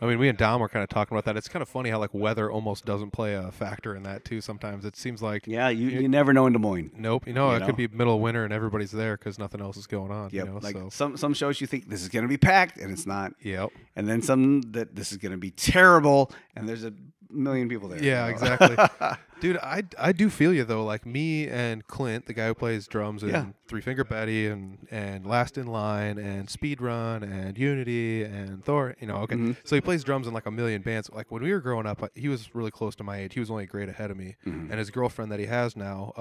we and Dom were kind of talking about that. It's kind of funny how like weather almost doesn't play a factor in that too. Sometimes it seems like you never know in Des Moines. Nope. It could be middle of winter and everybody's there because nothing else is going on. Yep. You know, like so. some shows you think this is going to be packed and it's not. Yep. And then some that this is going to be terrible and there's a million people there. Yeah, exactly. Dude, I do feel you though. Like me and Clint, the guy who plays drums in Three Finger Betty and Last in Line and Speed Run and Unity and Thor, you know, okay. Mm-hmm. So he plays drums in like a million bands. Like when we were growing up, he was really close to my age. He was only a grade ahead of me. Mm-hmm. And his girlfriend that he has now,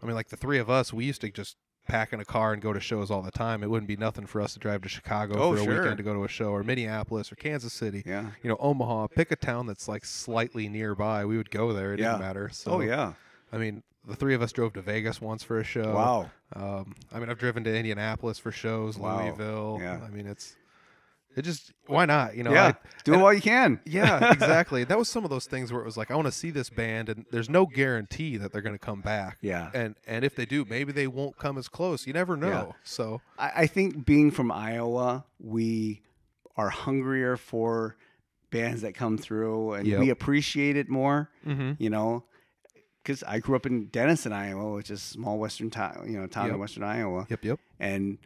I mean, like the three of us, we used to just pack in a car and go to shows all the time. It wouldn't be nothing for us to drive to Chicago for a weekend to go to a show, or Minneapolis or Kansas City. Yeah. You know, Omaha. Pick a town that's like slightly nearby. We would go there. It didn't matter. So, I mean, the three of us drove to Vegas once for a show. Wow. I mean, I've driven to Indianapolis for shows, Louisville. Yeah. I mean, it just, why not? You know, do it while you can. Yeah, exactly. That was some of those things where it was like, I want to see this band, and there's no guarantee that they're going to come back. Yeah. And if they do, maybe they won't come as close. You never know. Yeah. So I think being from Iowa, we are hungrier for bands that come through, and we appreciate it more. Mm-hmm. You know, because I grew up in Denison, Iowa, which is a small western town. You know, town in western Iowa. Yep. And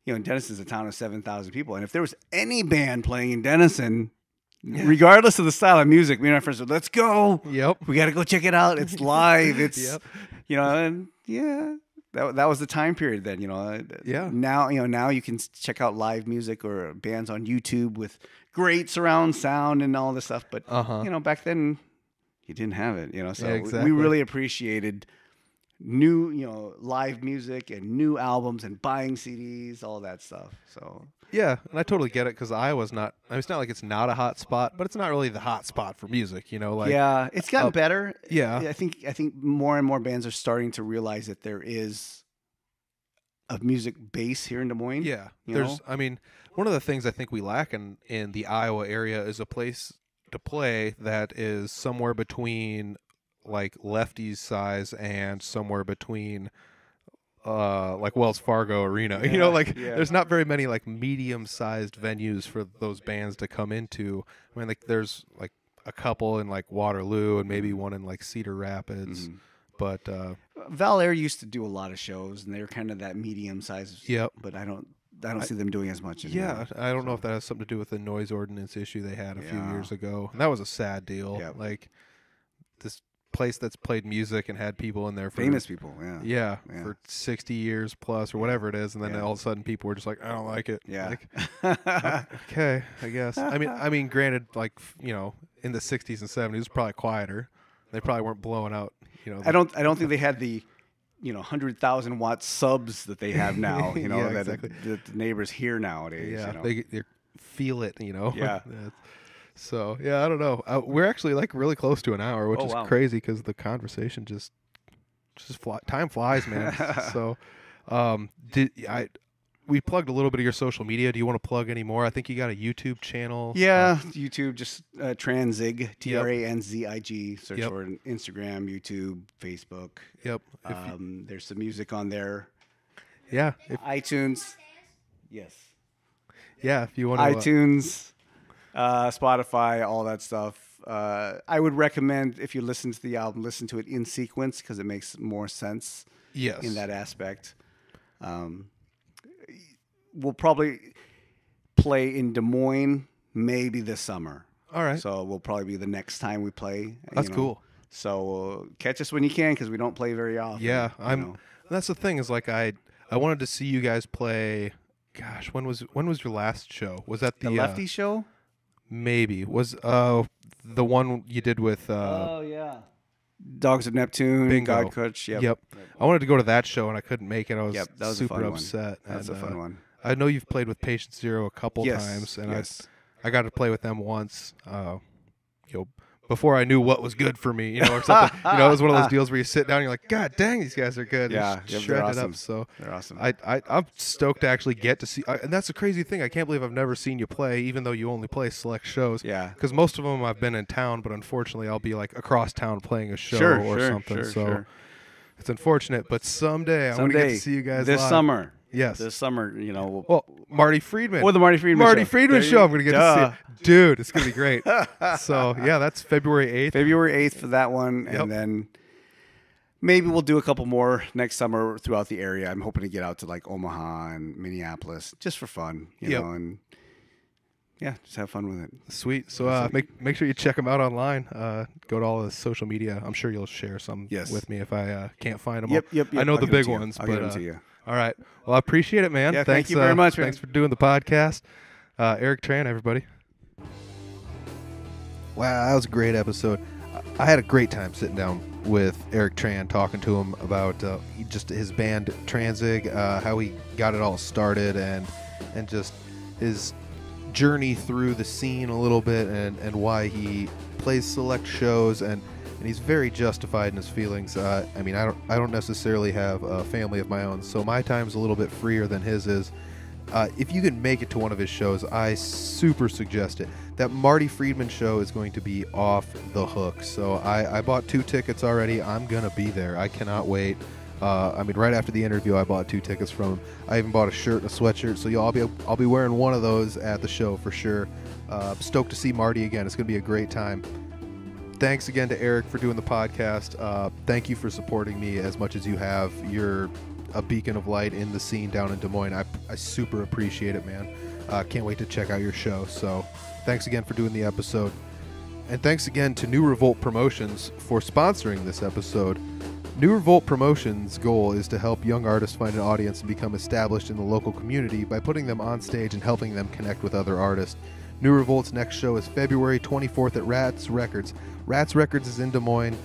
you know, Denison is a town of 7,000 people. And if there was any band playing in Denison, regardless of the style of music, me and my friends said, let's go. Yep. We got to go check it out. It's live. It's, you know, and that was the time period then, you know. Yeah. Now you can check out live music or bands on YouTube with great surround sound and all this stuff. But, you know, back then you didn't have it, you know. So we really appreciated new, you know, live music and new albums and buying CDs, all that stuff. So yeah, and I totally get it because Iowa's not. I mean, it's not like it's not a hot spot, but it's not really the hot spot for music. You know, like it's gotten better. Yeah, I think more and more bands are starting to realize that there is a music base here in Des Moines. Yeah, know? I mean, one of the things I think we lack in the Iowa area is a place to play that is somewhere between like Lefty's size and somewhere between like Wells Fargo Arena. You know, like there's not very many like medium-sized venues for those bands to come into. I mean, like there's like a couple in like Waterloo and maybe one in like Cedar Rapids. Mm-hmm. But Val Air used to do a lot of shows, and they were kind of that medium size. Yep. But I don't see them doing as much anymore. Yeah, I don't know if that has something to do with the noise ordinance issue they had a few years ago. And that was a sad deal. Yep. Like this place that's played music and had people in there for famous people, for 60 years plus or whatever it is, and then all of a sudden people were just like, I don't like it. Like, okay, I guess. I mean, granted, like, you know, in the 60s and 70s, it was probably quieter. They probably weren't blowing out. You know, I don't think they had the, you know, 100,000 watt subs that they have now. You know, that the neighbors hear nowadays. Yeah, you know? they feel it. You know. Yeah. So yeah, I don't know. We're actually like really close to an hour, which is crazy because the conversation just time flies, man. So, we plugged a little bit of your social media. Do you want to plug any more? I think you got a YouTube channel. Yeah, YouTube, just Tranzig, Tranzig. Search for Instagram, YouTube, Facebook. Yep. There's some music on there. Yeah. iTunes. Yes. Yeah, if you want to. iTunes, Spotify, all that stuff. I would recommend, if you listen to the album, listen to it in sequence because it makes more sense. Yes. In that aspect. We'll probably play in Des Moines maybe this summer. All right. So we'll probably be the next time we play. That's cool. So catch us when you can, because we don't play very often. Yeah, that's the thing is like I wanted to see you guys play. Gosh, when was your last show? Was that the Lefty show? Maybe was the one you did with oh yeah, Dogs of Neptune, Bingo. God Coach. Yep. I wanted to go to that show and I couldn't make it. I was, that was super a fun upset. One. That's a fun one. I know you've played with Patient Zero a couple times, and I got to play with them once. Before I knew what was good for me, or something. It was one of those deals where you sit down and you're like, God dang, these guys are good. Yeah, they're awesome. It up. So they're awesome. I'm stoked to actually get to see, and that's a crazy thing. I can't believe I've never seen you play, even though you only play select shows. Yeah. Because most of them I've been in town, but unfortunately I'll be like across town playing a show or something. So it's unfortunate, but someday I want to get to see you guys this live. Summer. Yes. This summer, Well, Marty Friedman. Or the Marty Friedman show. I'm going to get to see. Dude, it's going to be great. So, yeah, that's February 8th. February 8th for that one. Yep. And then maybe we'll do a couple more next summer throughout the area. I'm hoping to get out to like Omaha and Minneapolis just for fun, you know, and yeah, just have fun with it. Sweet. So make sure you check them out online. Go to all the social media. I'm sure you'll share some with me if I can't find them. Yep. I know the big ones. I'll get them to you. All right. Well, I appreciate it, man. Yeah, thank you very much, man. Thanks for doing the podcast. Erich Tran, everybody. Wow, that was a great episode. I had a great time sitting down with Erich Tran, talking to him about just his band Tranzig, how he got it all started, and just his journey through the scene a little bit, and why he plays select shows, and he's very justified in his feelings. I don't necessarily have a family of my own, so my time's a little bit freer than his is. If you can make it to one of his shows, I super suggest it. That Marty Friedman show is going to be off the hook. So I bought 2 tickets already. I'm going to be there. I cannot wait. Right after the interview, I bought 2 tickets from him. I even bought a shirt and a sweatshirt. So I'll be wearing one of those at the show for sure. Stoked to see Marty again. It's going to be a great time. Thanks again to Erich for doing the podcast. Thank you for supporting me as much as you have. You're a beacon of light in the scene down in Des Moines. I super appreciate it, man. Can't wait to check out your show. So thanks again for doing the episode. And thanks again to New Revolt Promotions for sponsoring this episode. New Revolt Promotions' goal is to help young artists find an audience and become established in the local community by putting them on stage and helping them connect with other artists. New Revolt's next show is February 24th at Rats Records. Rats Records is in Des Moines.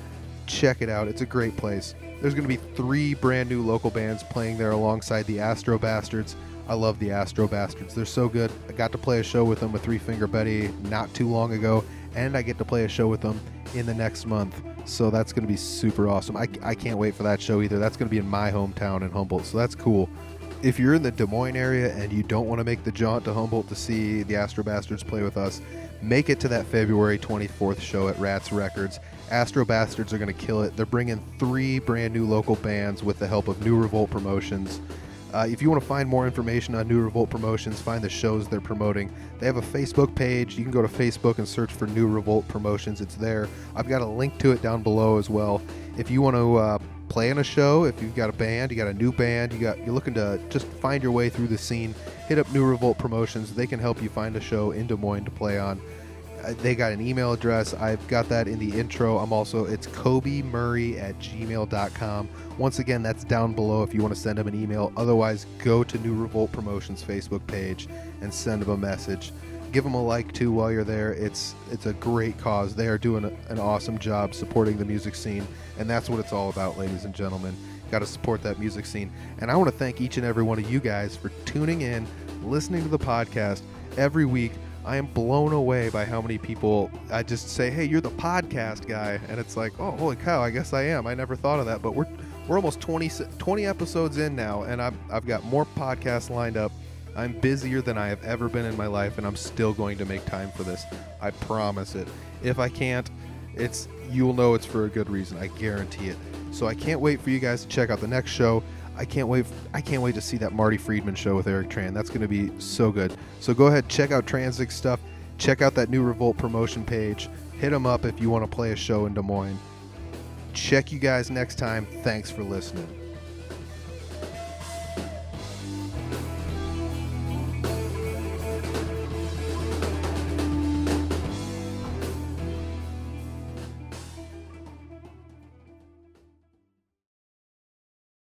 Check it out. It's a great place. There's going to be 3 brand new local bands playing there alongside the Astro Bastards. I love the Astro Bastards. They're so good. I got to play a show with them with Three Finger Betty not too long ago, and I get to play a show with them in the next month. So that's going to be super awesome. I can't wait for that show either. That's going to be in my hometown in Humboldt, so that's cool. If you're in the Des Moines area and you don't want to make the jaunt to Humboldt to see the Astro Bastards play with us, make it to that February 24th show at Rats Records. Astro Bastards are going to kill it. They're bringing 3 brand new local bands with the help of New Revolt Promotions. If you want to find more information on New Revolt Promotions, find the shows they're promoting. They have a Facebook page. You can go to Facebook and search for New Revolt Promotions. It's there. I've got a link to it down below as well. If you want to play in a show, if you've got a band, you got a new band, you're looking to just find your way through the scene, hit up New Revolt Promotions. They can help you find a show in Des Moines to play on. They got an email address. I've got that in the intro. It's kobemurray@gmail.com. Once again, that's down below if you want to send them an email. Otherwise, go to New Revolt Promotions Facebook page and send them a message. Give them a like too while you're there. It's a great cause. They are doing an awesome job supporting the music scene, and that's what it's all about, ladies and gentlemen. Got to support that music scene. And I want to thank each and every one of you guys for tuning in, listening to the podcast every week. I am blown away by how many people I just say, hey, you're the podcast guy. And it's like, oh, holy cow, I guess I am. I never thought of that. But we're almost 20 episodes in now, and I've got more podcasts lined up. I'm busier than I have ever been in my life, and I'm still going to make time for this. I promise it. If I can't, you'll know it's for a good reason. I guarantee it. So I can't wait for you guys to check out the next show. I can't wait to see that Marty Friedman show with Erich Tran. That's going to be so good. So go ahead, check out Tranzig stuff. Check out that New Revolt promotion page. Hit them up if you want to play a show in Des Moines. Check you guys next time. Thanks for listening.